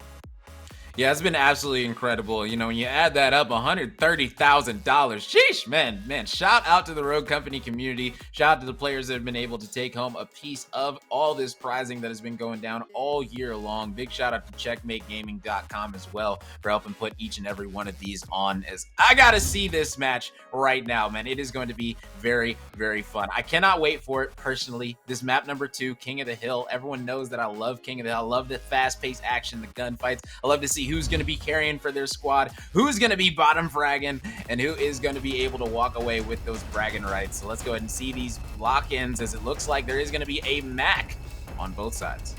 Speaker 2: Yeah, it's been absolutely incredible. When you add that up, $130,000. Sheesh, man. Shout out to the Rogue Company community. Shout out to the players that have been able to take home a piece of all this prizing that has been going down all year long. Big shout out to checkmategaming.com as well for helping put each and every one of these on. As I got to see this match right now, man. It is going to be very, very fun. I cannot wait for it personally. This map number 2, King of the Hill. Everyone knows that I love King of the Hill. I love the fast-paced action, the gunfights. I love to see who's going to be carrying for their squad, who's going to be bottom fragging, and who is going to be able to walk away with those bragging rights. So let's go ahead and see these lock-ins, as it looks like there is going to be a Mac on both sides.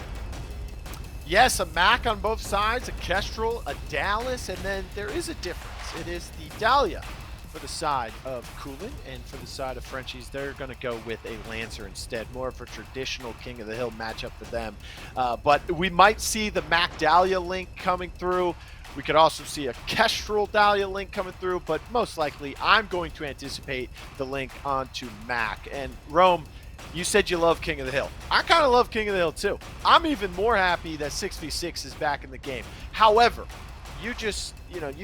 Speaker 1: Yes, a Mac on both sides, a Kestrel, a Dallas, and then there is a difference. It is the Dahlia for the side of Koolin, and for the side of Frenchies, they're going to go with a Lancer instead. More of a traditional King of the Hill matchup for them. But we might see the Mac Dahlia link coming through. We could also see a Kestrel Dahlia link coming through, but most likely I'm going to anticipate the link onto Mac. And Rome, you said you love King of the Hill. I kind of love King of the Hill too. I'm even more happy that 6v6 is back in the game. However, you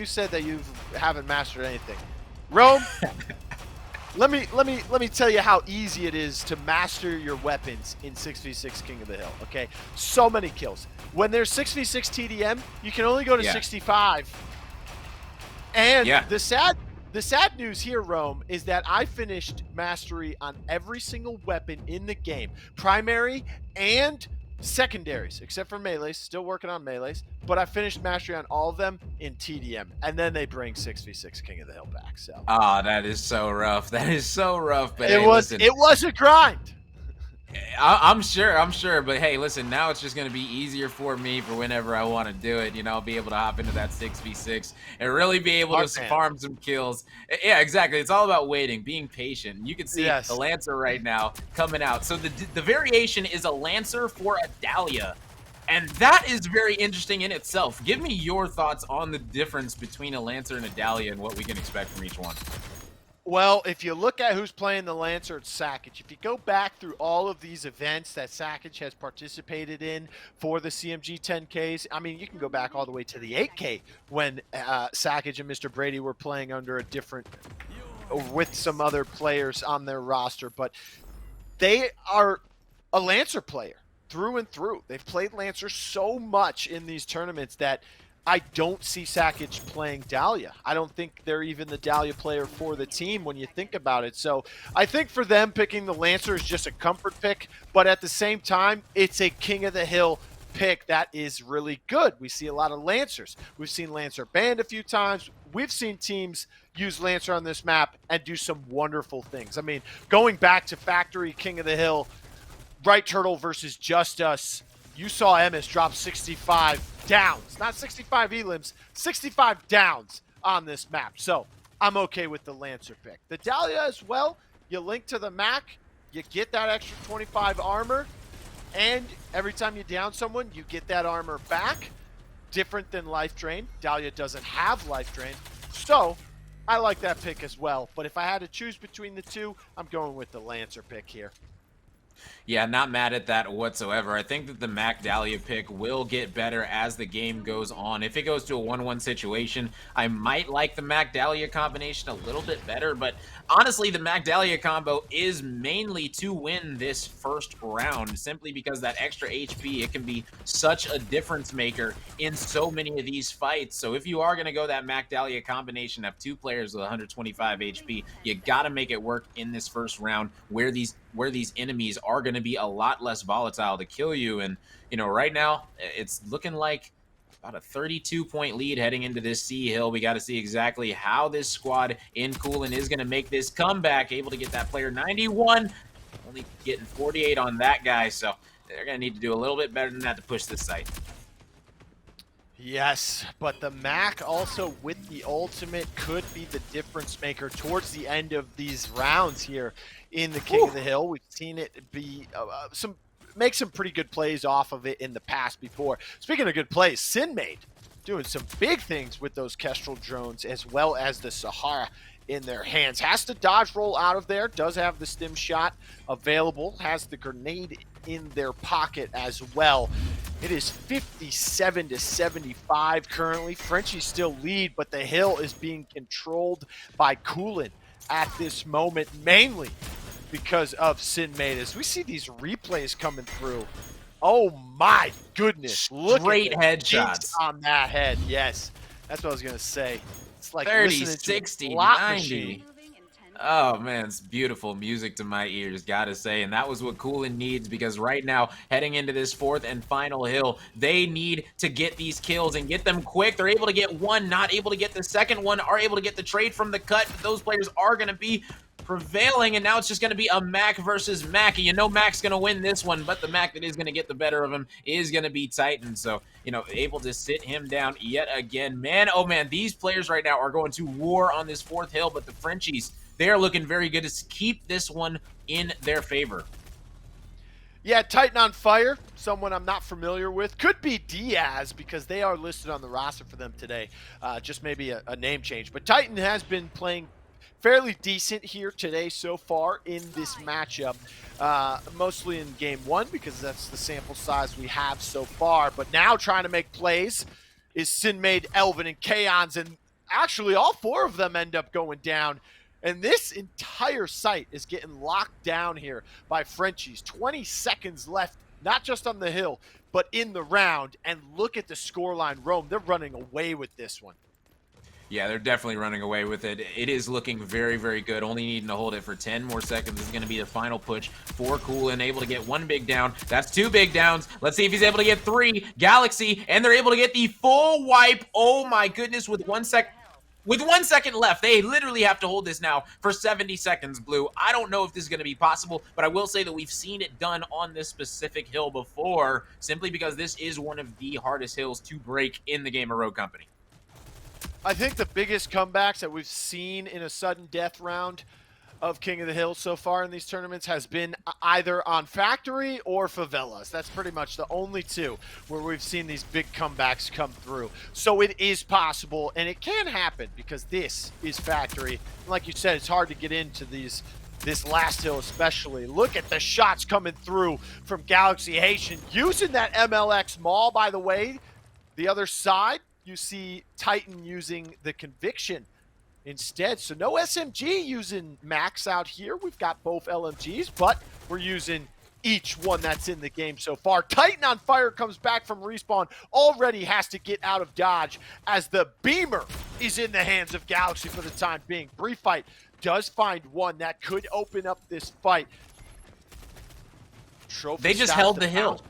Speaker 1: said that you haven't mastered anything. Rome, let me tell you how easy it is to master your weapons in 6v6 King of the Hill, okay? So many kills. When there's 6v6 TDM, you can only go to 65. And the sad news here, Rome, is that I finished mastery on every single weapon in the game. Primary and secondaries, except for melees. Still working on melees. But I finished mastery on all of them in TDM. And then they bring 6v6 King of the Hill back. So.
Speaker 2: That is so rough. That is so rough. But
Speaker 1: it was a grind.
Speaker 2: I'm sure. But hey, listen, now it's just going to be easier for me for whenever I want to do it. I'll be able to hop into that 6v6 and really be able to farm some kills. Yeah, exactly. It's all about waiting, being patient. You can see the Lancer right now coming out. So the variation is a Lancer for a Dahlia. And that is very interesting in itself. Give me your thoughts on the difference between a Lancer and a Dahlia and what we can expect from each one.
Speaker 1: Well, if you look at who's playing the Lancer, it's Sackage. If you go back through all of these events that Sackage has participated in for the CMG 10Ks, I mean, you can go back all the way to the 8K when Sackage and Mr. Brady were playing under a different, with some other players on their roster, but they are a Lancer player through and through. They've played Lancer so much in these tournaments that I don't see Sackage playing Dahlia. I don't think they're even the Dahlia player for the team when you think about it. So I think for them, picking the Lancer is just a comfort pick, but at the same time, it's a King of the Hill pick that is really good. We see a lot of Lancers. We've seen Lancer banned a few times. We've seen teams use Lancer on this map and do some wonderful things. I mean, going back to Factory, King of the Hill, Right Turtle versus Just Us, you saw MS drop 65 downs. Not 65 elims, 65 downs on this map. So I'm okay with the Lancer pick. The Dahlia as well, you link to the Mac, you get that extra 25 armor, and every time you down someone, you get that armor back. Different than Life Drain. Dahlia doesn't have Life Drain. So I like that pick as well. But if I had to choose between the two, I'm going with the Lancer pick here.
Speaker 2: Yeah, not mad at that whatsoever. I think that the Mac Dahlia pick will get better as the game goes on. If it goes to a 1-1 situation, I might like the Mac Dahlia combination a little bit better, but honestly, the Mac Dahlia combo is mainly to win this first round, simply because that extra HP, it can be such a difference maker in so many of these fights. So if you are going to go that Mac Dahlia combination, have two players with 125 HP, you got to make it work in this first round where these enemies are going to be a lot less volatile to kill you. And, you know, right now it's looking like about a 32-point lead heading into this C Hill. We got to see exactly how this squad in Koolin is going to make this comeback, able to get that player 91, only getting 48 on that guy. So they're going to need to do a little bit better than that to push this site.
Speaker 1: Yes, but the Mac also with the ultimate could be the difference maker towards the end of these rounds here in the King of the Hill. We've seen it be make some pretty good plays off of it in the past before. Speaking of good plays, Sinmade doing some big things with those Kestrel drones as well as the Sahara in their hands. Has to dodge roll out of there, does have the stim shot available, has the grenade in their pocket as well. It is 57-75 currently. Frenchies still lead, but the hill is being controlled by Koolin at this moment, mainly because of Sinmade. As we see these replays coming through, oh my goodness. Look
Speaker 2: Straight
Speaker 1: at
Speaker 2: headshots
Speaker 1: on that head. Yes, that's what I was going to say. It's like
Speaker 2: 30,
Speaker 1: listening
Speaker 2: 60,
Speaker 1: to a slot
Speaker 2: 90.
Speaker 1: machine.
Speaker 2: Oh man, it's beautiful music to my ears, gotta say. And that was what Koolin needs, because right now, heading into this fourth and final hill, they need to get these kills and get them quick. They're able to get one, not able to get the second one, are able to get the trade from the cut. But those players are going to be prevailing, and now it's just going to be a Mac versus Mac. And you know Mac's going to win this one, but the Mac that is going to get the better of him is going to be Titan. So, you know, able to sit him down yet again. Man, oh man, these players right now are going to war on this fourth hill, but the Frenchies, they are looking very good to keep this one in their favor.
Speaker 1: Yeah, Titan on fire, someone I'm not familiar with. Could be Diaz, because they are listed on the roster for them today. Just maybe a name change. But Titan has been playing fairly decent here today so far in this matchup. Mostly in game one, because that's the sample size we have so far. But now trying to make plays is Sinmade, Elvin, and Kaons. And actually all four of them end up going down. And this entire site is getting locked down here by Frenchies. 20 seconds left, not just on the hill, but in the round. And look at the scoreline, Rome. They're running away with this one.
Speaker 2: Yeah, they're definitely running away with it. It is looking very, very good. Only needing to hold it for 10 more seconds is going to be the final push for Koolin. Able to get one big down. That's two big downs. Let's see if he's able to get three. Galaxy, and they're able to get the full wipe. Oh my goodness, with 1 second. With 1 second left, they literally have to hold this now for 70 seconds, Blue. I don't know if this is going to be possible, but I will say that we've seen it done on this specific hill before, simply because this is one of the hardest hills to break in the game of Road Company.
Speaker 1: I think the biggest comebacks that we've seen in a sudden death round of King of the Hill so far in these tournaments has been either on Factory or Favelas. That's pretty much the only two where we've seen these big comebacks come through. So it is possible, and it can happen, because this is Factory. And like you said, it's hard to get into this last hill especially. Look at the shots coming through from Galaxy Haitian. Using that MLX Maul, by the way. The other side, you see Titan using the Conviction instead. So no SMG using Max out here. We've got both LMGs, but we're using each one that's in the game so far. Titan on fire comes back from respawn. Already has to get out of dodge as the Beamer is in the hands of Galaxy for the time being. Brief fight does find one that could open up this fight. Trophy
Speaker 2: they just held the hill.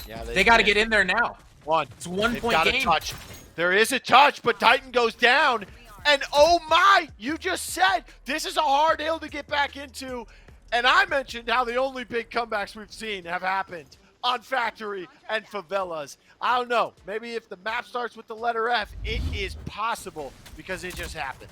Speaker 1: Yeah,
Speaker 2: They got to get in there now.
Speaker 1: One.
Speaker 2: It's 1
Speaker 1: They've
Speaker 2: point
Speaker 1: got
Speaker 2: game.
Speaker 1: a touch. There is a touch, but Titan goes down. And oh my, you just said this is a hard hill to get back into. And I mentioned how the only big comebacks we've seen have happened on Factory and Favelas. I don't know. Maybe if the map starts with the letter F, it is possible because it just happened.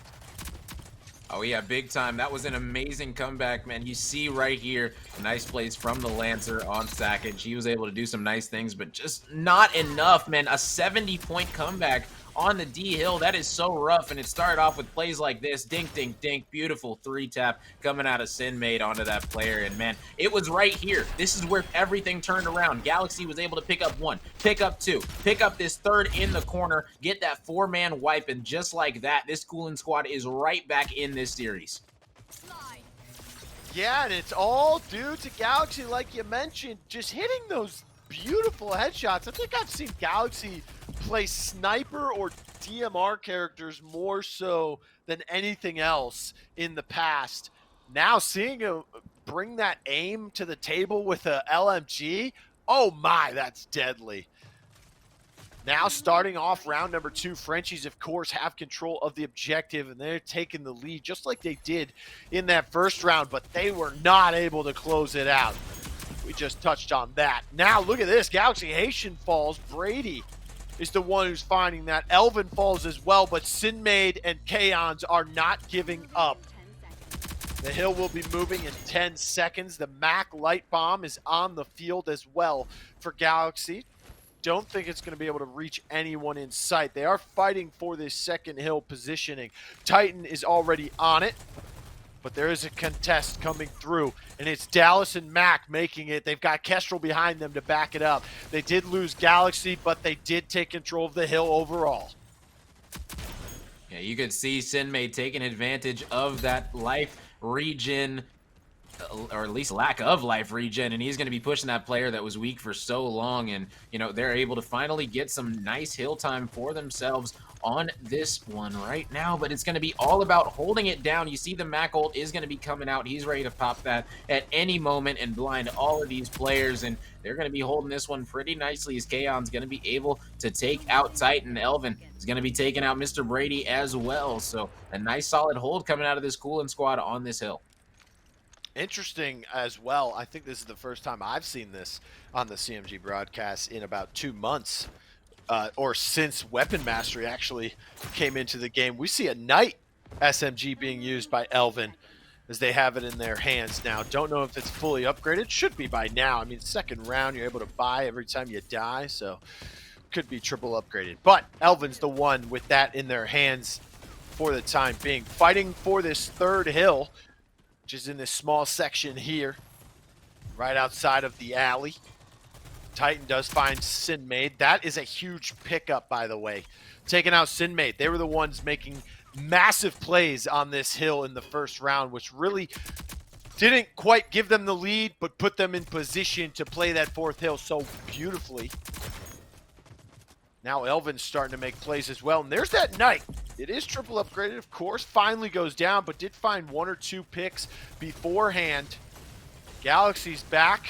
Speaker 2: Oh yeah, big time. That was an amazing comeback, man. You see right here, nice plays from the Lancer on Sackett. She was able to do some nice things, but just not enough, man. A 70-point comeback on the D hill. That is so rough, and it started off with plays like this. Dink, dink, dink. Beautiful 3-tap coming out of Sinmade onto that player, and man, it was right here. This is where everything turned around. Galaxy was able to pick up 1, pick up 2, pick up this 3rd in the corner, get that 4-man wipe, and just like that, this Koolin squad is right back in this series.
Speaker 1: Yeah, and it's all due to Galaxy, like you mentioned, just hitting those beautiful headshots. I think I've seen Galaxy play sniper or DMR characters more so than anything else in the past. Now seeing him bring that aim to the table with a LMG, oh my, that's deadly. Now starting off round number 2, Frenchies, of course, have control of the objective, and they're taking the lead just like they did in that first round, but they were not able to close it out. We just touched on that. Now look at this. Galaxy Haitian falls. Brady is the one who's finding that. Elvin falls as well, but Sinmade and Kaons are not giving up. The hill will be moving in 10 seconds. The Mac light bomb is on the field as well for Galaxy. Don't think it's going to be able to reach anyone in sight. They are fighting for this second hill positioning. Titan is already on it, but there is a contest coming through, and it's Dallas and Mac making it. They've got Kestrel behind them to back it up. They did lose Galaxy, but they did take control of the hill overall.
Speaker 2: Yeah, you could see Sinmade taking advantage of that life regen, or at least lack of life regen, and he's going to be pushing that player that was weak for so long, and they're able to finally get some nice hill time for themselves on this one right now, but it's going to be all about holding it down. You see the Mac ult is going to be coming out. He's ready to pop that at any moment and blind all of these players, and they're going to be holding this one pretty nicely as Kaon's going to be able to take out Titan. Elvin is going to be taking out Mr. Brady as well, so a nice solid hold coming out of this Koolin squad on this hill.
Speaker 1: Interesting as well. I think this is the first time I've seen this on the CMG broadcast in about 2 months, or since Weapon Mastery actually came into the game. We see a Knight SMG being used by Elvin as they have it in their hands now. Don't know if it's fully upgraded. Should be by now. I mean, second round, you're able to buy every time you die, so could be triple upgraded. But Elvin's the one with that in their hands for the time being. Fighting for this third hill, which is in this small section here, right outside of the alley. Titan does find Sinmade. That is a huge pickup, by the way. Taking out Sinmade. They were the ones making massive plays on this hill in the first round, which really didn't quite give them the lead, but put them in position to play that fourth hill so beautifully. Now Elvin's starting to make plays as well. And there's that Knight. It is triple upgraded, of course. Finally goes down, but did find 1 or 2 picks beforehand. Galaxy's back.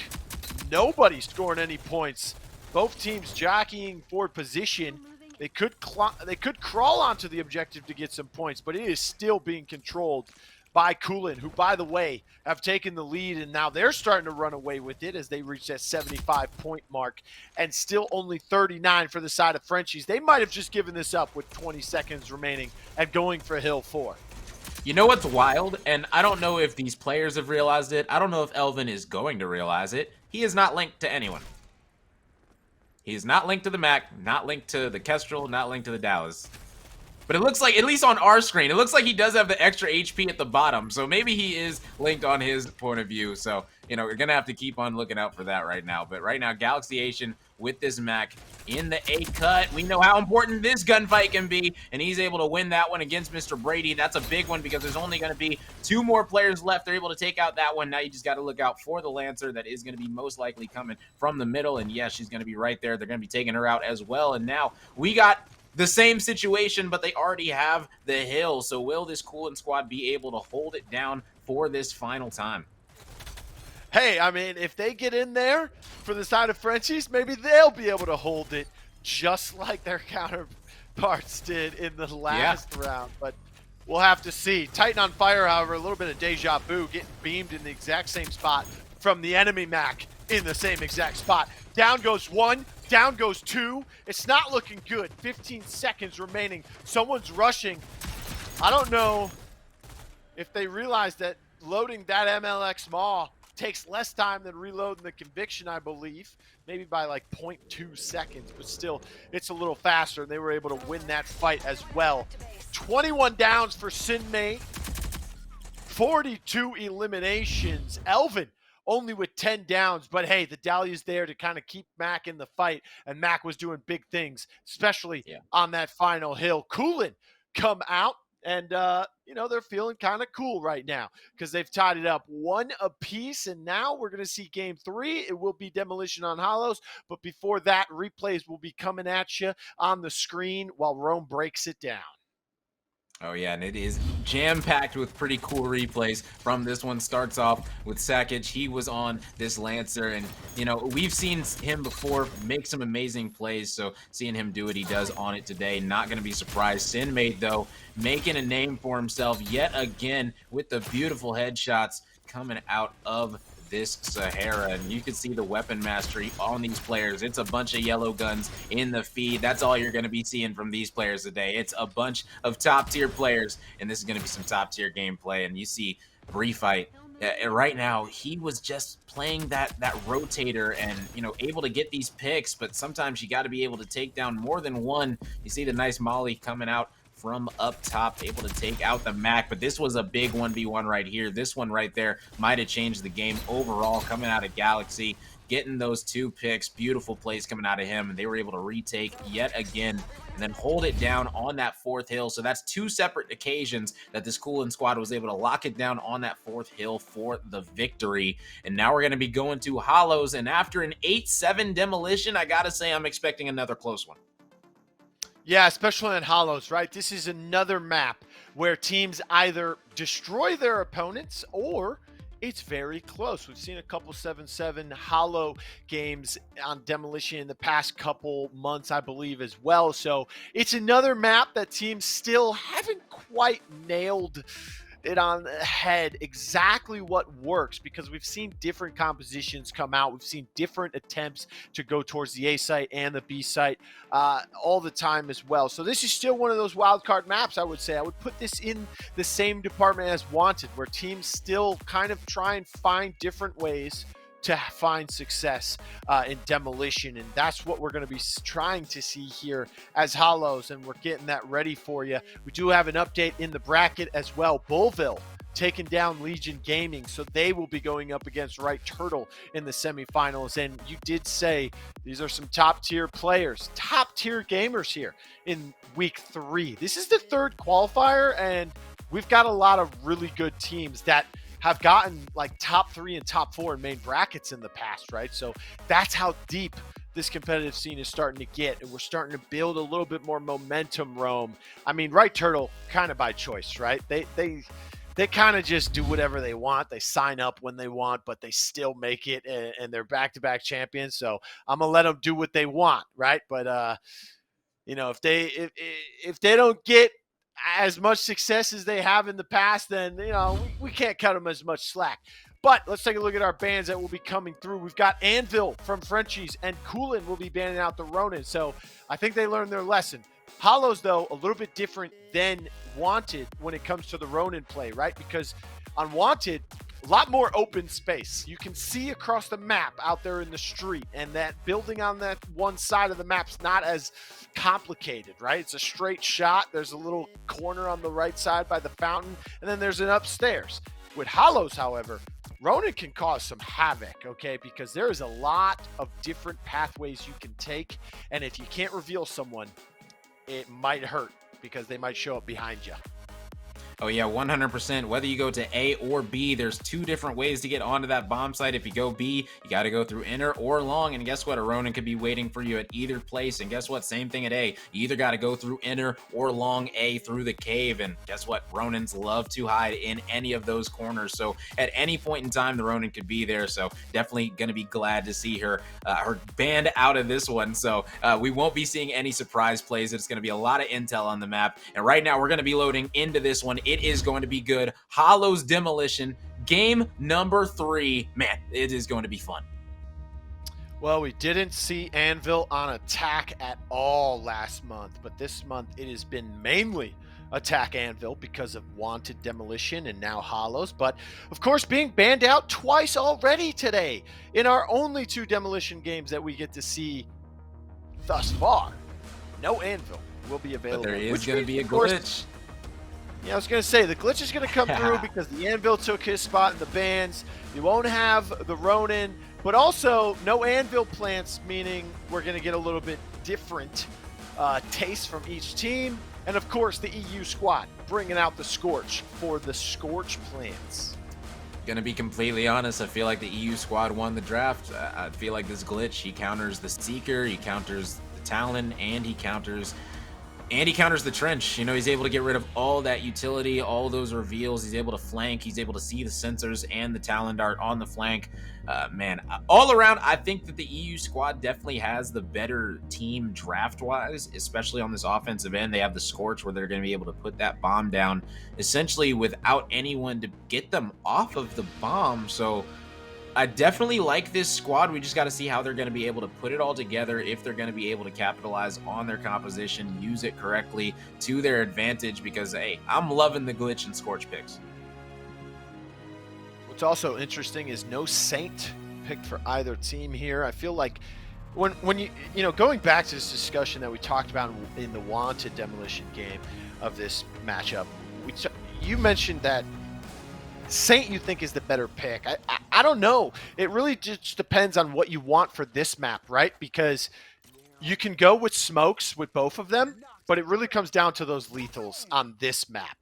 Speaker 1: Nobody's scoring any points. Both teams jockeying for position. They could crawl onto the objective to get some points, but it is still being controlled by Koolin, who, by the way, have taken the lead, and now they're starting to run away with it as they reach that 75-point mark, and still only 39 for the side of Frenchies. They might have just given this up with 20 seconds remaining and going for Hill 4.
Speaker 2: You know what's wild? And I don't know if these players have realized it. I don't know if Elvin is going to realize it. He is not linked to anyone. He is not linked to the Mac, not linked to the Kestrel, not linked to the Dallas. But it looks like, at least on our screen, it looks like he does have the extra HP at the bottom. So maybe he is linked on his point of view. So, we're going to have to keep on looking out for that right now. But right now, Galaxy Asian with this Mac in the A cut. We know how important this gunfight can be. And he's able to win that one against Mr. Brady. That's a big one because there's only going to be 2 more players left. They're able to take out that one. Now you just got to look out for the Lancer that is going to be most likely coming from the middle. And yes, she's going to be right there. They're going to be taking her out as well. And now we got the same situation, but they already have the hill. So will this Koolin squad be able to hold it down for this final time?
Speaker 1: Hey, I mean, if they get in there for the side of Frenchies, maybe they'll be able to hold it just like their counterparts did in the
Speaker 2: Yeah.
Speaker 1: last round. But we'll have to see. Titan on fire, however, a little bit of deja vu, getting beamed in the exact same spot from the enemy Mac in the same exact spot. Down goes one, down goes two. It's not looking good. 15 seconds remaining. Someone's rushing. I don't know if they realize that loading that MLX Maw takes less time than reloading the Conviction, I believe, maybe by like 0.2 seconds, but still, it's a little faster, and they were able to win that fight as well. 21 downs for Sinmei, 42 eliminations. Elvin only with 10 downs, but hey, the Dahlia's there to kind of keep Mac in the fight, and Mac was doing big things, especially on that final hill. Koolin come out, and they're feeling kind of cool right now because they've tied it up 1 apiece, and now we're going to see game 3. It will be Demolition on Hollows, but before that, replays will be coming at you on the screen while Rome breaks it down.
Speaker 2: Oh yeah, and it is jam-packed with pretty cool replays from this one. Starts off with Sakic. He was on this Lancer, and we've seen him before make some amazing plays, so seeing him do what he does on it today, not going to be surprised. Sinmei, though, making a name for himself yet again with the beautiful headshots coming out of this Sahara, and you can see the weapon mastery on these players. It's a bunch of yellow guns in the feed. That's all you're going to be seeing from these players today. It's a bunch of top tier players, and this is going to be some top tier gameplay. And you see Briefite right now, he was just playing that rotator and able to get these picks, but sometimes you got to be able to take down more than one. You see the nice molly coming out from up top, able to take out the Mac, but this was a big 1v1 right here. This one right there might have changed the game overall, coming out of Galaxy, getting those 2 picks. Beautiful plays coming out of him, and they were able to retake yet again and then hold it down on that 4th hill. So that's 2 separate occasions that this Koolin squad was able to lock it down on that 4th hill for the victory. And now we're going to be going to Hollows, and after an 8-7 demolition, I gotta say I'm expecting another close one.
Speaker 1: Yeah, especially in Hollows, right? This is another map where teams either destroy their opponents or it's very close. We've seen a couple 7-7 Hollow games on Demolition in the past couple months, I believe, as well. So it's another map that teams still haven't quite nailed it on the head exactly what works, because we've seen different compositions come out. We've seen different attempts to go towards the A site and the B site all the time as well. So this is still one of those wild card maps, I would say. I would put this in the same department as Wanted, where teams still kind of try and find different ways to find success in Demolition, and that's what we're going to be trying to see here as Hollows, and we're getting that ready for you. We do have an update in the bracket as well. Bullville taking down Legion Gaming, so they will be going up against Right Turtle in the semifinals. And you did say these are some top tier players, top tier gamers here in week 3. This is the 3rd qualifier, and we've got a lot of really good teams that have gotten like top 3 and top 4 in main brackets in the past, right? So that's how deep this competitive scene is starting to get, and we're starting to build a little bit more momentum, Rome. I mean, Right Turtle kind of by choice, right? They kind of just do whatever they want. They sign up when they want, but they still make it, and they're back-to-back champions. So I'm gonna let them do what they want, right? But if they don't get as much success as they have in the past, then we can't cut them as much slack. But let's take a look at our bans that will be coming through. We've got Anvil from Frenchies, and Koolin will be banning out the Ronin. So I think they learned their lesson. Hollows, though, a little bit different than Wanted when it comes to the Ronin play, right? Because on Wanted, a lot more open space. You can see across the map out there in the street, and that building on that one side of the map's not as complicated, right? It's a straight shot. There's a little corner on the right side by the fountain, and then there's an upstairs. With Hollows, however, Ronin can cause some havoc, okay? Because there is a lot of different pathways you can take, and if you can't reveal someone, it might hurt because they might show up behind you.
Speaker 2: Oh yeah, 100%. Whether you go to A or B, there's two different ways to get onto that bomb site. If you go B, you got to go through inner or long. And guess what? A Ronin could be waiting for you at either place. And guess what? Same thing at A. You either got to go through inner or long A through the cave. And guess what? Ronins love to hide in any of those corners. So at any point in time, the Ronin could be there. So definitely going to be glad to see her banned out of this one. So we won't be seeing any surprise plays. It's going to be a lot of intel on the map. And right now, we're going to be loading into this one. It is going to be good. Hollow's Demolition, game number 3. Man, it is going to be fun.
Speaker 1: Well, we didn't see Anvil on attack at all last month, but this month it has been mainly attack Anvil because of Wanted Demolition and now Hollows. But of course, being banned out twice already today in our only 2 Demolition games that we get to see thus far. No Anvil will be available.
Speaker 2: But there is going to be a glitch.
Speaker 1: Yeah, I was going to say, the glitch is going to come through because the Anvil took his spot in the bans. You won't have the Ronin, but also no Anvil plants, meaning we're going to get a little bit different taste from each team. And of course, the EU squad bringing out the Scorch for the Scorch plants.
Speaker 2: Gonna be completely honest, I feel like the EU squad won the draft. I feel like this glitch, he counters the Seeker, he counters the Talon, and he counters the Trench. You know, he's able to get rid of all that utility, all those reveals. He's able to flank. He's able to see the sensors and the Talon Dart on the flank. Man, all around, I think that the EU squad definitely has the better team draft-wise, especially on this offensive end. They have the Scorch where they're going to be able to put that bomb down essentially without anyone to get them off of the bomb. So I definitely like this squad. We just got to see how they're going to be able to put it all together, if they're going to be able to capitalize on their composition, use it correctly to their advantage, because, hey, I'm loving the glitch and Scorch picks.
Speaker 1: What's also interesting is no Saint picked for either team here. I feel like when you know, going back to this discussion that we talked about in the Wanted Demolition game of this matchup, you mentioned that Saint you think is the better pick. I don't know. It really just depends on what you want for this map, right? Because you can go with smokes with both of them, but it really comes down to those lethals on this map.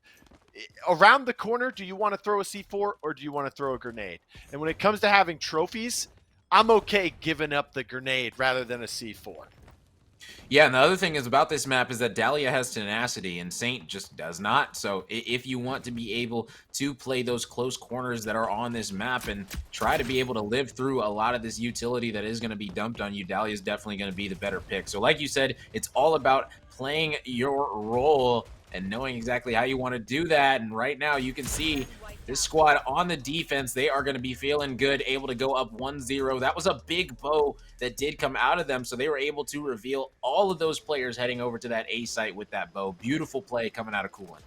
Speaker 1: Around the corner, do you want to throw a C4 or do you want to throw a grenade? And when it comes to having trophies, I'm okay giving up the grenade rather than a C4.
Speaker 2: Yeah, and the other thing is about this map is that Dahlia has tenacity and Saint just does not. So if you want to be able to play those close corners that are on this map and try to be able to live through a lot of this utility that is going to be dumped on you, Dahlia is definitely going to be the better pick. So like you said, it's all about playing your role and knowing exactly how you want to do that. And right now you can see this squad on the defense, they are going to be feeling good, able to go up 1-0. That was a big bow that did come out of them, so they were able to reveal all of those players heading over to that A site with that bow. Beautiful play coming out of Koolin.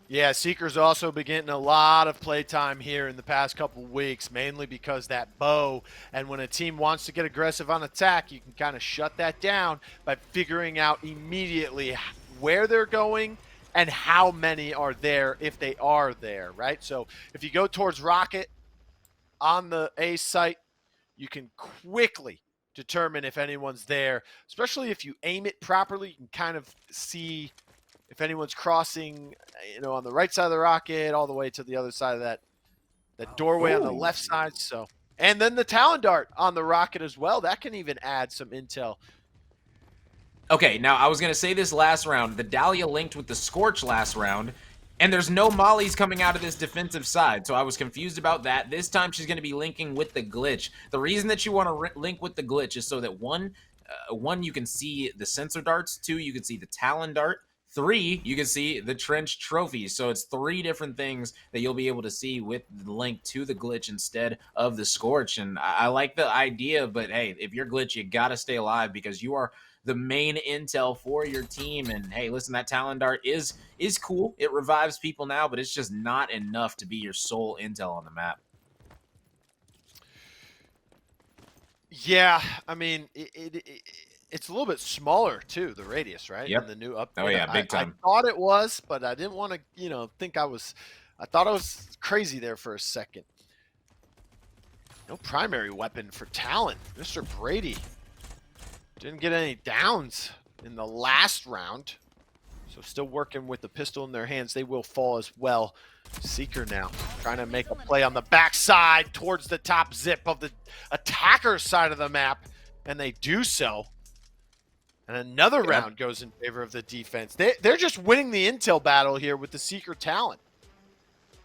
Speaker 1: Yeah, Seeker's also been getting a lot of playtime here in the past couple weeks, mainly because that bow. And when a team wants to get aggressive on attack, you can kind of shut that down by figuring out immediately where they're going and how many are there if they are there, right? So if you go towards Rocket on the A site, you can quickly determine if anyone's there, especially if you aim it properly. You can kind of see if anyone's crossing, you know, on the right side of the Rocket all the way to the other side of that doorway on the left side. So, and then the Talon Dart on the Rocket as well. That can even add some intel.
Speaker 2: Okay, now I was going to say this last round. The Dahlia linked with the Scorch last round, and there's no mollies coming out of this defensive side, so I was confused about that. This time she's going to be linking with the glitch. The reason that you want to link with the glitch is so that one, you can see the sensor darts. 2, you can see the Talon Dart. 3, you can see the Trench trophies. So it's 3 different things that you'll be able to see with the link to the glitch instead of the Scorch. And I like the idea, but hey, if you're glitch, you got to stay alive because you are the main intel for your team. And hey, listen, that Talon Dart is cool. It revives people now, but it's just not enough to be your sole intel on the map.
Speaker 1: Yeah, I mean, it's a little bit smaller too, the radius, right?
Speaker 2: Yep.
Speaker 1: In the new update.
Speaker 2: Oh yeah, big time.
Speaker 1: I thought it was, but I didn't want to, you know, think I thought I was crazy there for a second. No primary weapon for Talon. Mr. Brady didn't get any downs in the last round. So still working with the pistol in their hands. They will fall as well. Seeker now trying to make a play on the backside towards the top zip of the attacker side of the map, and they do so. And another round goes in favor of the defense. They're just winning the intel battle here with the Seeker talent.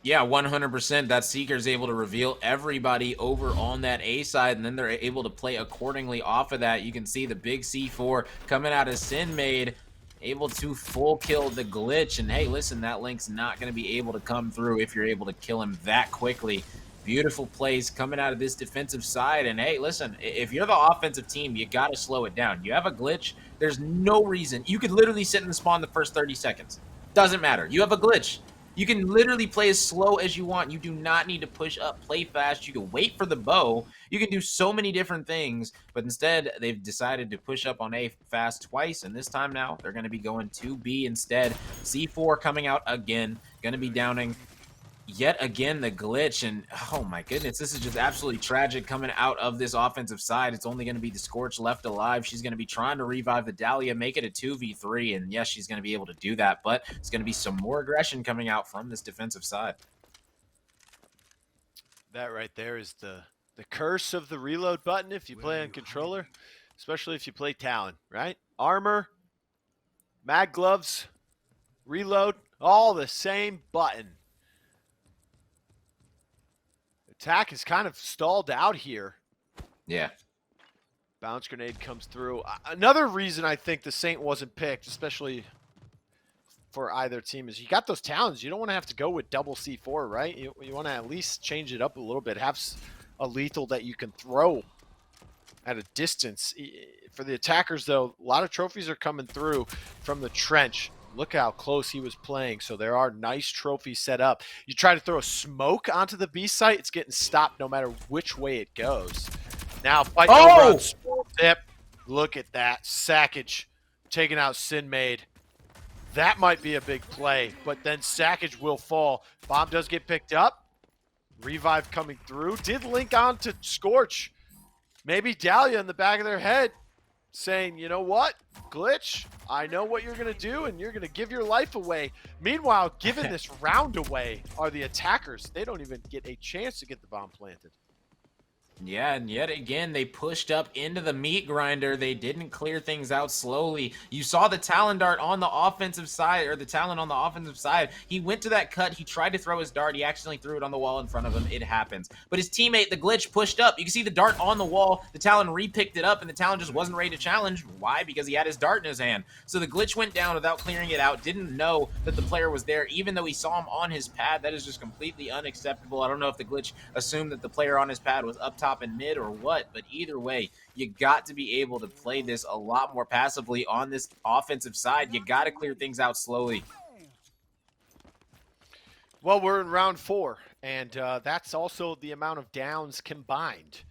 Speaker 2: Yeah, 100%. That Seeker's able to reveal everybody over on that A side, and then they're able to play accordingly off of that. You can see the big C4 coming out of Sinmade, able to full kill the glitch. And hey, listen, that Link's not going to be able to come through if you're able to kill him that quickly. Beautiful plays coming out of this defensive side. And hey, listen, if you're the offensive team, you got to slow it down. You have a glitch. There's no reason. You could literally sit in the spawn the first 30 seconds. Doesn't matter. You have a glitch. You can literally play as slow as you want. You do not need to push up, play fast. You can wait for the bow. You can do so many different things, but instead they've decided to push up on A fast twice, and this time now they're going to be going to B instead. C4 coming out again, going to be downing yet again the glitch, and oh my goodness, this is just absolutely tragic coming out of this offensive side. It's only going to be the Scorch left alive. She's going to be trying to revive the Dahlia, make it a 2v3, and yes, she's going to be able to do that, but it's going to be some more aggression coming out from this defensive side.
Speaker 1: That right there is the curse of the reload button if you play on controller, especially if you play Talon, right? Armor, mag gloves, reload, all the same button. Attack is kind of stalled out here.
Speaker 2: Yeah.
Speaker 1: Bounce grenade comes through. Another reason I think the Saint wasn't picked, especially for either team, is you got those Talons. You don't want to have to go with double C4, right? You want to at least change it up a little bit. Have a lethal that you can throw at a distance. For the attackers, though, a lot of trophies are coming through from the trench. Look how close he was playing. So there are nice trophies set up. You try to throw a smoke onto the B site, it's getting stopped no matter which way it goes. Now fighting over on Small Tip. Look at that. Sackage taking out Sinmade. That might be a big play, but then Sackage will fall. Bomb does get picked up. Revive coming through. Did link on to Scorch. Maybe Dahlia in the back of their head saying, you know what, Glitch, I know what you're going to do, and you're going to give your life away. Meanwhile, giving this round away are the attackers. They don't even get a chance to get the bomb planted.
Speaker 2: Yeah, and yet again, they pushed up into the meat grinder. They didn't clear things out slowly. You saw the Talon dart on the offensive side, or the Talon on the offensive side. He went to that cut. He tried to throw his dart. He accidentally threw it on the wall in front of him. It happens. But his teammate, the Glitch, pushed up. You can see the dart on the wall. The Talon re-picked it up, and the Talon just wasn't ready to challenge. Why? Because he had his dart in his hand. So the Glitch went down without clearing it out. Didn't know that the player was there, even though he saw him on his pad. That is just completely unacceptable. I don't know if the Glitch assumed that the player on his pad was up top and mid or what, but either way, you got to be able to play this a lot more passively on this offensive side. You got to clear things out slowly.
Speaker 1: Well, we're in round 4, and that's also the amount of downs combined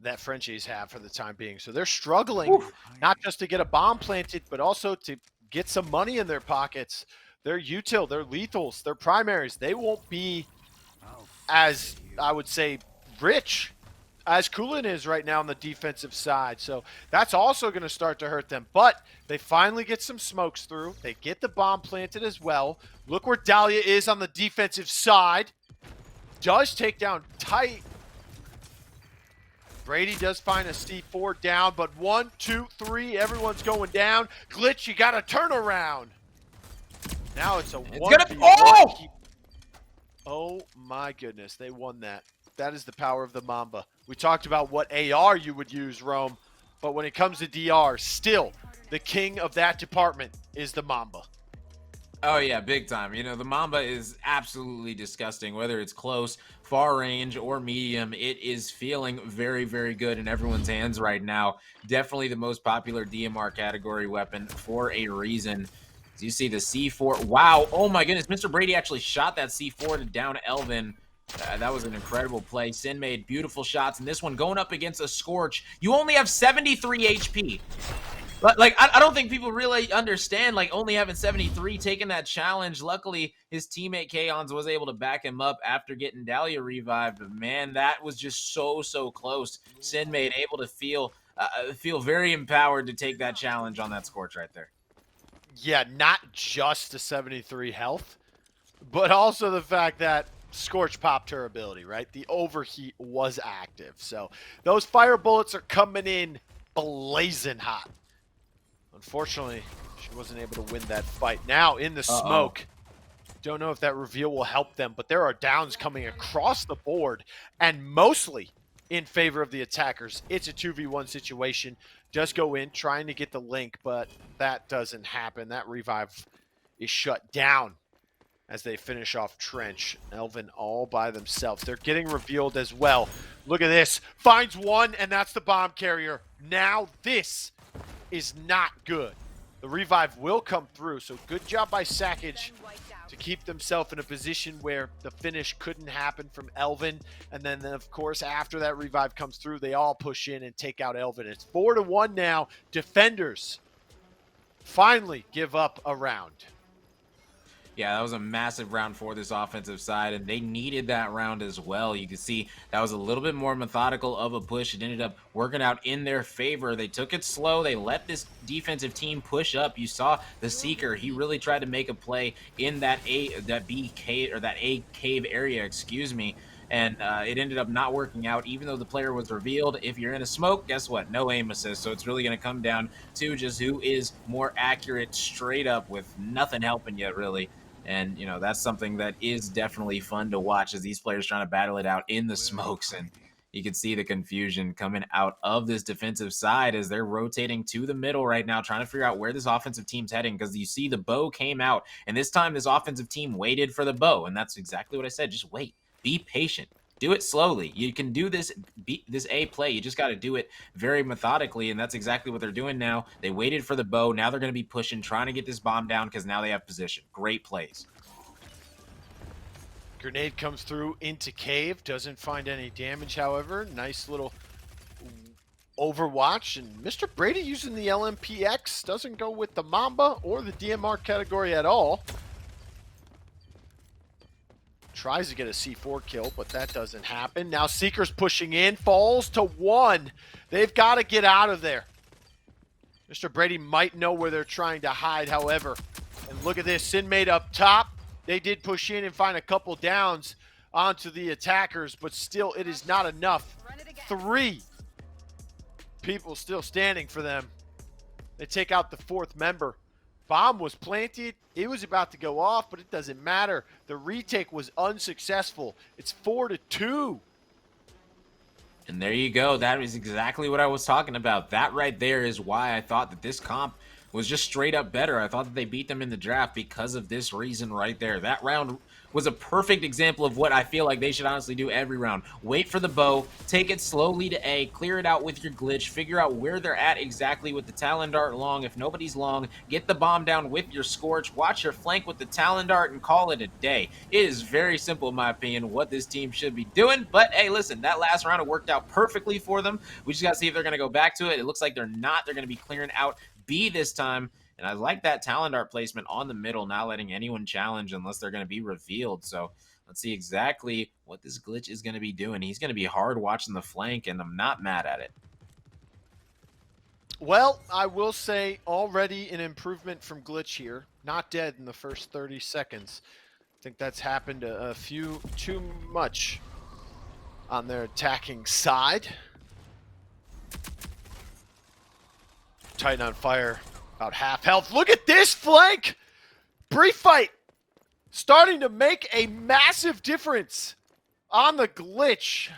Speaker 1: that Frenchies have for the time being. So they're struggling not just to get a bomb planted, but also to get some money in their pockets. Their util, their lethals, their primaries, they won't be as, I would say, rich as Koolin is right now on the defensive side. So that's also going to start to hurt them. But they finally get some smokes through. They get the bomb planted as well. Look where Dahlia is on the defensive side. Does take down tight. Brady does find a C4 down, but 1, 2, 3, everyone's going down. Glitch, you got to turn around. Now it's a 1v1. Oh my goodness, they won that. That is the power of the Mamba. We talked about what AR you would use, Rome, but when it comes to DR, still the king of that department is the Mamba.
Speaker 2: Oh yeah, big time. You know, the Mamba is absolutely disgusting, whether it's close, far range, or medium. It is feeling very, very good in everyone's hands right now. Definitely the most popular DMR category weapon for a reason. As you see the C4. Wow. Oh my goodness. Mr. Brady actually shot that C4 to down Elvin. That was an incredible play. Sin made beautiful shots, and this one going up against a Scorch. You only have 73 HP. But, like, I don't think people really understand, like, only having 73, taking that challenge. Luckily, his teammate Kaons was able to back him up after getting Dahlia revived. But, man, that was just so close. Sin made able to feel very empowered to take that challenge on that Scorch right there.
Speaker 1: Yeah, not just the 73 health, but also the fact that Scorch popped her ability, right? The overheat was active. So those fire bullets are coming in blazing hot. Unfortunately, she wasn't able to win that fight. Now in the
Speaker 2: Uh-oh.
Speaker 1: smoke. Don't know if that reveal will help them, but there are downs coming across the board and mostly in favor of the attackers. It's a 2v1 situation. Just go in trying to get the link, but that doesn't happen. That revive is shut down as they finish off Trench. Elvin all by themselves. They're getting revealed as well. Look at this. Finds one, and that's the bomb carrier. Now this is not good. The revive will come through, so good job by Sackage to keep themselves in a position where the finish couldn't happen from Elvin. And then, of course, after that revive comes through, they all push in and take out Elvin. It's 4-1 now. Defenders finally give up a round.
Speaker 2: Yeah, that was a massive round for this offensive side, and they needed that round as well. You can see that was a little bit more methodical of a push. It ended up working out in their favor. They took it slow. They let this defensive team push up. You saw the Seeker. He really tried to make a play in that B cave, or that A cave area, excuse me. And it ended up not working out, even though the player was revealed. If you're in a smoke, guess what? No aim assist. So it's really going to come down to just who is more accurate straight up, with nothing helping you, really. And, that's something that is definitely fun to watch, as these players trying to battle it out in the smokes. And you can see the confusion coming out of this defensive side as they're rotating to the middle right now, trying to figure out where this offensive team's heading, because you see the bow came out, and this time this offensive team waited for the bow. And that's exactly what I said. Just wait. Be patient. Do it slowly. You can do this A play. You just got to do it very methodically, and that's exactly what they're doing now. They waited for the bow. Now they're going to be pushing, trying to get this bomb down, because now they have position. Great plays.
Speaker 1: Grenade comes through into cave. Doesn't find any damage, however. Nice little overwatch. And Mr. Brady using the LMPX doesn't go with the Mamba or the DMR category at all. Tries to get a C4 kill, but that doesn't happen. Now Seeker's pushing in, falls to 1. They've got to get out of there. Mr. Brady might know where they're trying to hide, however. And look at this, Sinmade up top. They did push in and find a couple downs onto the attackers, but still it is not enough. 3 people still standing for them. They take out the 4th member. Bomb was planted. It was about to go off, but it doesn't matter. The retake was unsuccessful. It's 4-2.
Speaker 2: And there you go. That is exactly what I was talking about. That right there is why I thought that this comp was just straight up better. I thought that they beat them in the draft because of this reason right there. That round was a perfect example of what I feel like they should honestly do every round. Wait for the bow, take it slowly to A, clear it out with your glitch, figure out where they're at exactly with the Talon Dart long. If nobody's long, get the bomb down with your Scorch, watch your flank with the Talon Dart, and call it a day. It is very simple, in my opinion, what this team should be doing. But hey, listen, that last round, it worked out perfectly for them. We just got to see if they're going to go back to it. It looks like they're not. They're going to be clearing out B this time. And I like that Talon Dart placement on the middle, not letting anyone challenge unless they're going to be revealed. So let's see exactly what this glitch is going to be doing. He's going to be hard watching the flank, and I'm not mad at it.
Speaker 1: Well, I will say already an improvement from Glitch here. Not dead in the first 30 seconds. I think that's happened a few too much on their attacking side. Titan on fire. About half health. Look at this flank! Brief fight starting to make a massive difference on the glitch.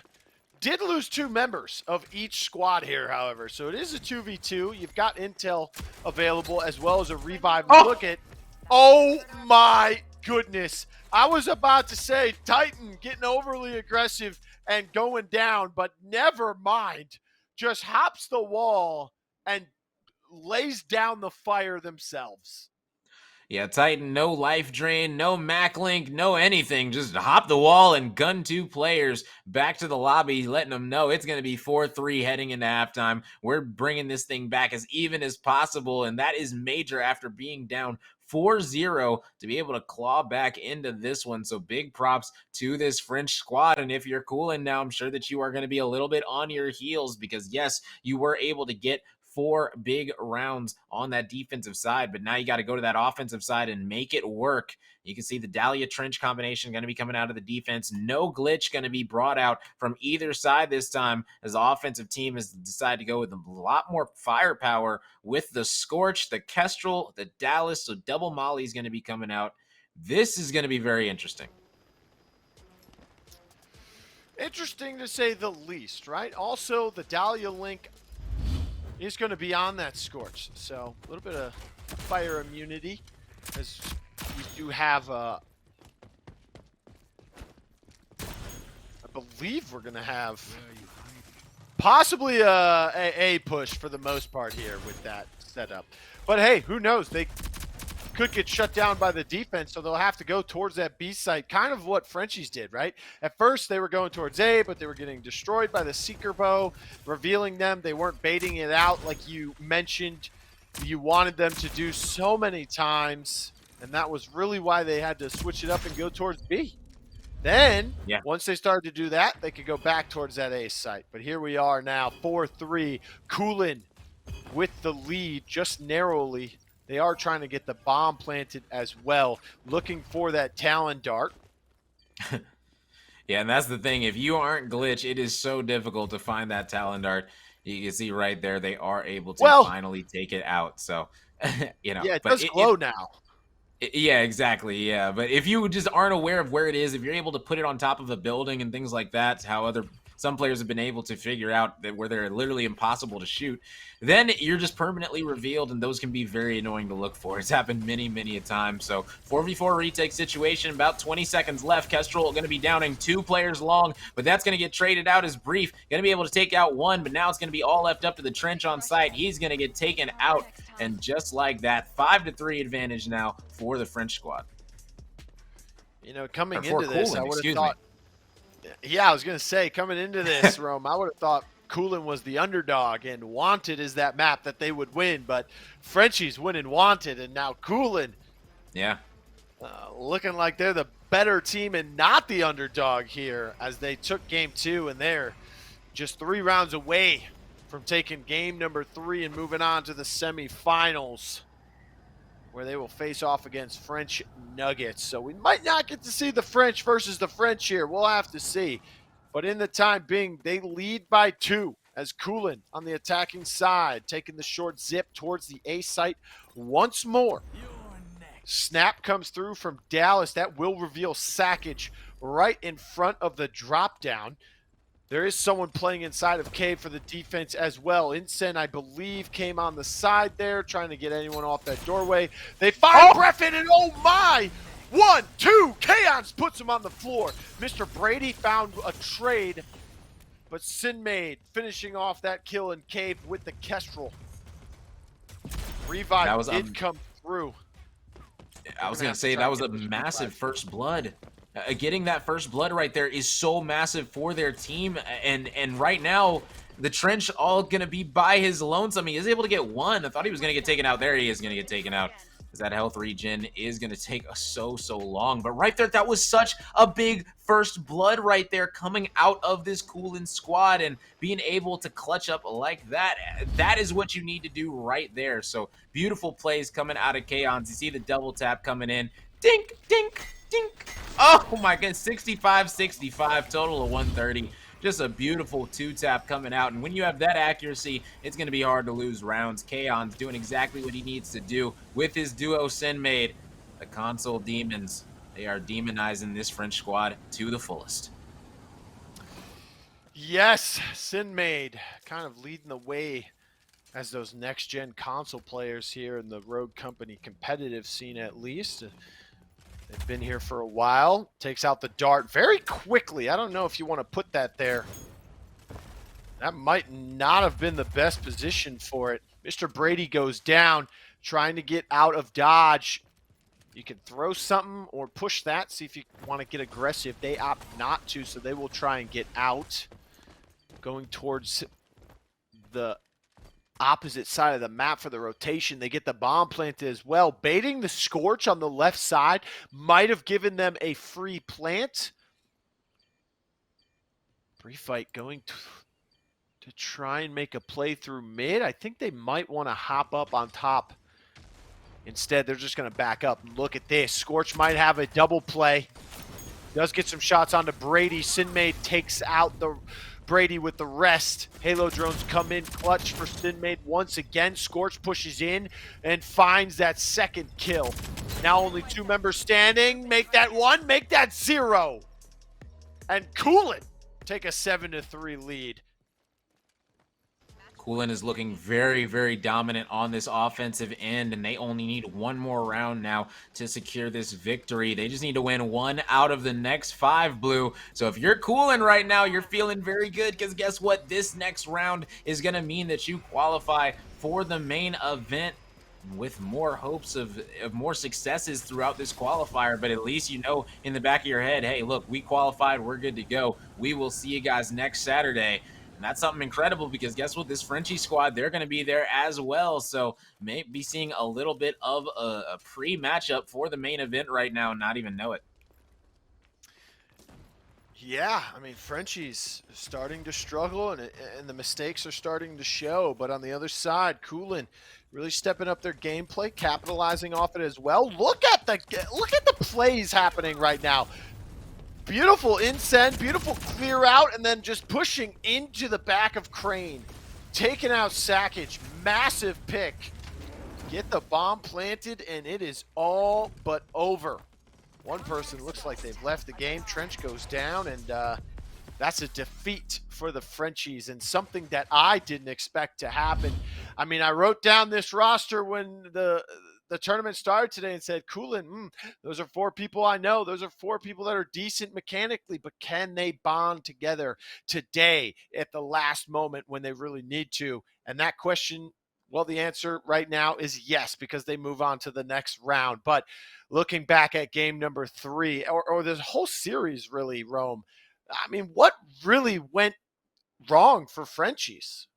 Speaker 1: Did lose 2 members of each squad here, however. So it is a 2v2. You've got intel available as well as a revive. Look at, oh my goodness. I was about to say Titan getting overly aggressive and going down, but never mind. Just hops the wall and lays down the fire themselves.
Speaker 2: Yeah, Titan, no life drain, no Maclink, no anything. Just hop the wall and gun 2 players back to the lobby, letting them know it's going to be 4-3 heading into halftime. We're bringing this thing back as even as possible, and that is major after being down 4-0 to be able to claw back into this one. So big props to this French squad. And if you're Koolin now, I'm sure that you are going to be a little bit on your heels, because yes, you were able to get 4 big rounds on that defensive side, but now you got to go to that offensive side and make it work. You can see the Dahlia Trench combination going to be coming out of the defense. No glitch going to be brought out from either side this time, as the offensive team has decided to go with a lot more firepower with the Scorch, the Kestrel, the Dallas. So double Molly is going to be coming out. This is going to be very interesting.
Speaker 1: Interesting to say the least, right? Also, the Dahlia Link is going to be on that Scorch. So a little bit of fire immunity, as we do have I believe we're going to have possibly a push for the most part here with that setup. But hey, who knows? They could get shut down by the defense, so they'll have to go towards that B site, kind of what Frenchies did, right? At first, they were going towards A, but they were getting destroyed by the Seeker Bow, revealing them. They weren't baiting it out like you mentioned you wanted them to do so many times, and that was really why they had to switch it up and go towards B. Then, once they started to do that, they could go back towards that A site. But here we are now, 4-3. Koolin with the lead, just narrowly. They are trying to get the bomb planted as well, looking for that Talon Dart.
Speaker 2: Yeah, and that's the thing. If you aren't Glitch, it is so difficult to find that Talon Dart. You can see right there, they are able to finally take it out. So, you know.
Speaker 1: Yeah, it does glow now.
Speaker 2: Yeah, exactly. Yeah, but if you just aren't aware of where it is, if you're able to put it on top of a building and things like that, how some players have been able to figure out that where they're literally impossible to shoot, then you're just permanently revealed, and those can be very annoying to look for. It's happened many, many a time. So 4v4 retake situation, about 20 seconds left. Kestrel going to be downing 2 players long, but that's going to get traded out as Brief. Going to be able to take out 1, but now it's going to be all left up to the Trench on site. He's going to get taken out, and just like that, 5-3 advantage now for the French squad.
Speaker 1: You know, coming into this, I would have thought. Yeah, I was going to say, coming into this, Rome, I would have thought Koolin was the underdog and Wanted is that map that they would win, but Frenchies winning Wanted, and now Koolin.
Speaker 2: Yeah.
Speaker 1: Looking like they're the better team and not the underdog here, as they took game 2, and they're just 3 rounds away from taking game number 3 and moving on to the semifinals, where they will face off against French Nuggets. So we might not get to see the French versus the French here. We'll have to see. But in the time being, they lead by 2 as Koolin on the attacking side, taking the short zip towards the A site once more. Snap comes through from Dallas. That will reveal Sackage right in front of the drop down. There is someone playing inside of Cave for the defense as well. Insen, I believe, came on the side there, trying to get anyone off that doorway. They find Breffin, and oh my! 1, 2, Chaos puts him on the floor. Mr. Brady found a trade, but Sinmade finishing off that kill in Cave with the Kestrel. Revive did come through.
Speaker 2: I was going to say, that was a massive first blood. Getting that first blood right there is so massive for their team, and right now the Trench all gonna be by his lonesome. He is able to get 1. I thought he was gonna get taken out. There he is gonna get taken out, because that health regen is gonna take so long. But right there, that was such a big first blood right there coming out of this Koolin squad, and being able to clutch up like that, that is what you need to do right there. So beautiful plays coming out of Kaons. You see the double tap coming in, dink dink dink. Oh my goodness, 65-65, total of 130. Just a beautiful 2-tap coming out, and when you have that accuracy, it's going to be hard to lose rounds. Kaon's doing exactly what he needs to do with his duo Sinmade. The console demons, they are demonizing this French squad to the fullest.
Speaker 1: Yes, Sinmade kind of leading the way as those next-gen console players here in the Rogue Company competitive scene, at least. They've been here for a while. Takes out the dart very quickly. I don't know if you want to put that there. That might not have been the best position for it. Mr. Brady goes down, trying to get out of dodge. You can throw something or push that, see if you want to get aggressive. They opt not to, so they will try and get out. Going towards the opposite side of the map for the rotation. They get the bomb planted as well. Baiting the Scorch on the left side might have given them a free plant. Brief fight going to to try and make a play through mid. I think they might want to hop up on top. Instead, they're just going to back up. Look at this. Scorch might have a double play. Does get some shots onto Brady. Sinmade takes out the Brady with the rest. Halo drones come in clutch for Sinmade once again. Scorch pushes in and finds that second kill. Now only 2 members standing. Make that 1, make that 0. And Koolin take a 7-3 lead.
Speaker 2: Koolin is looking very, very dominant on this offensive end, and they only need 1 more round now to secure this victory. They just need to win 1 out of the next 5, Blue. So if you're Koolin right now, you're feeling very good, because guess what? This next round is going to mean that you qualify for the main event with more hopes of more successes throughout this qualifier. But at least you know in the back of your head, hey, look, we qualified, we're good to go. We will see you guys next Saturday. And that's something incredible, because guess what? This Frenchie squad, they're going to be there as well. So maybe seeing a little bit of a pre-matchup for the main event right now and not even know it.
Speaker 1: Yeah, I mean, Frenchies starting to struggle, and the mistakes are starting to show. But on the other side, Koolin really stepping up their gameplay, capitalizing off it as well. Look at the plays happening right now. Beautiful insend, beautiful clear out, and then just pushing into the back of Crane. Taking out Sackage, massive pick. Get the bomb planted, and it is all but over. One person looks like they've left the game. Trench goes down, and that's a defeat for the Frenchies, and something that I didn't expect to happen. I mean, I wrote down this roster when the tournament started today and said, Koolin, those are 4 people I know. Those are 4 people that are decent mechanically, but can they bond together today at the last moment when they really need to? And that question, well, the answer right now is yes, because they move on to the next round. But looking back at game number 3, or this whole series really, Rome, I mean, what really went wrong for Frenchies?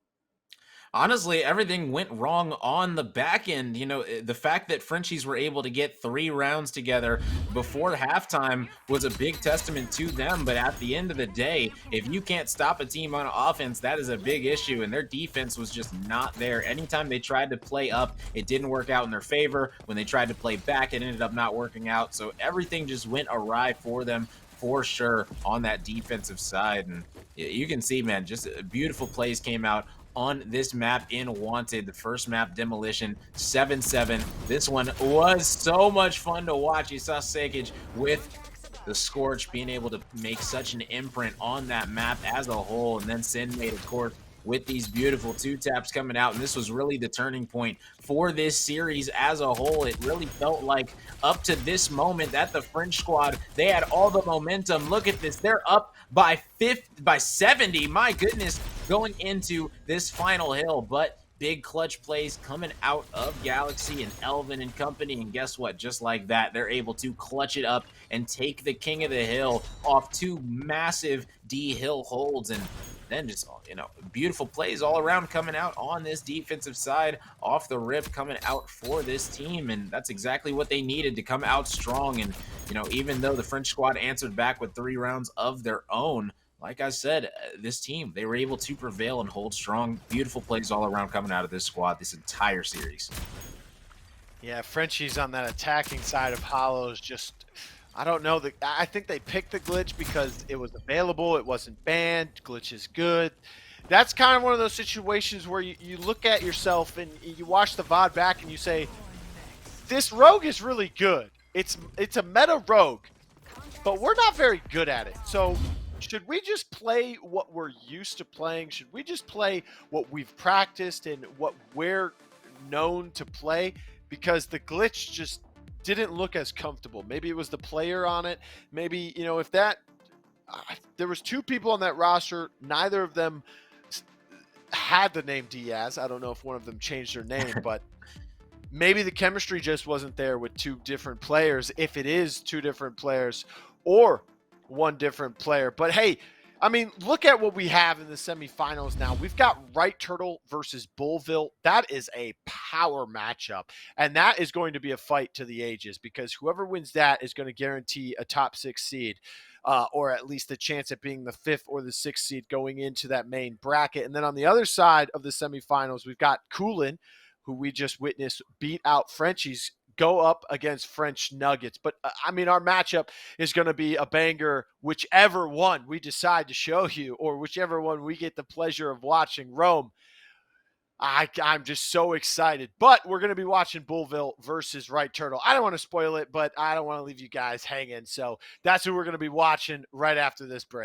Speaker 2: Honestly, everything went wrong on the back end. You know, the fact that Frenchies were able to get 3 rounds together before halftime was a big testament to them. But at the end of the day, if you can't stop a team on offense, that is a big issue. And their defense was just not there. Anytime they tried to play up, it didn't work out in their favor. When they tried to play back, it ended up not working out. So everything just went awry for them, for sure, on that defensive side. And you can see, man, just beautiful plays came out on this map in Wanted. The first map, Demolition, 7-7. This one was so much fun to watch. You saw Sackage with the Scorch being able to make such an imprint on that map as a whole, and then Sinmade, of course, with these beautiful 2 taps coming out. And this was really the turning point for this series as a whole. It really felt like up to this moment that the French squad, they had all the momentum. Look at this. They're up by 70. My goodness, going into this final hill. But big clutch plays coming out of Galaxy and Elvin and company. And guess what? Just like that, they're able to clutch it up and take the king of the hill off 2 massive D hill holds. And then just, you know, beautiful plays all around coming out on this defensive side, off the rip, coming out for this team. And that's exactly what they needed to come out strong. And, you know, even though the French squad answered back with 3 rounds of their own, like I said, this team, they were able to prevail and hold strong. Beautiful plays all around coming out of this squad this entire series.
Speaker 1: Yeah, Frenchies on that attacking side of Hollows just, I don't know. I think they picked the glitch because it was available. It wasn't banned. Glitch is good. That's kind of one of those situations where you look at yourself and you watch the VOD back and you say, this rogue is really good. It's a meta rogue, but we're not very good at it. So should we just play what we're used to playing? Should we just play what we've practiced and what we're known to play? Because the glitch just didn't look as comfortable. Maybe it was the player on it. Maybe, you know, if that there was 2 people on that roster, neither of them had the name Diaz. I don't know if one of them changed their name, but maybe the chemistry just wasn't there with 2 different players, if it is 2 different players or 1 different player. But hey, I mean, look at what we have in the semifinals now. We've got Right Turtle versus Bullville. That is a power matchup. And that is going to be a fight to the ages because whoever wins that is going to guarantee a top 6 seed. Or at least a chance at being the 5th or the 6th seed going into that main bracket. And then on the other side of the semifinals, we've got Koolin, who we just witnessed beat out Frenchies, go up against French Nuggets. But I mean, our matchup is going to be a banger, whichever one we decide to show you, or whichever one we get the pleasure of watching. Rome, I'm just so excited. But we're going to be watching Bullville versus Right Turtle. I don't want to spoil it, but I don't want to leave you guys hanging. So that's who we're going to be watching right after this break.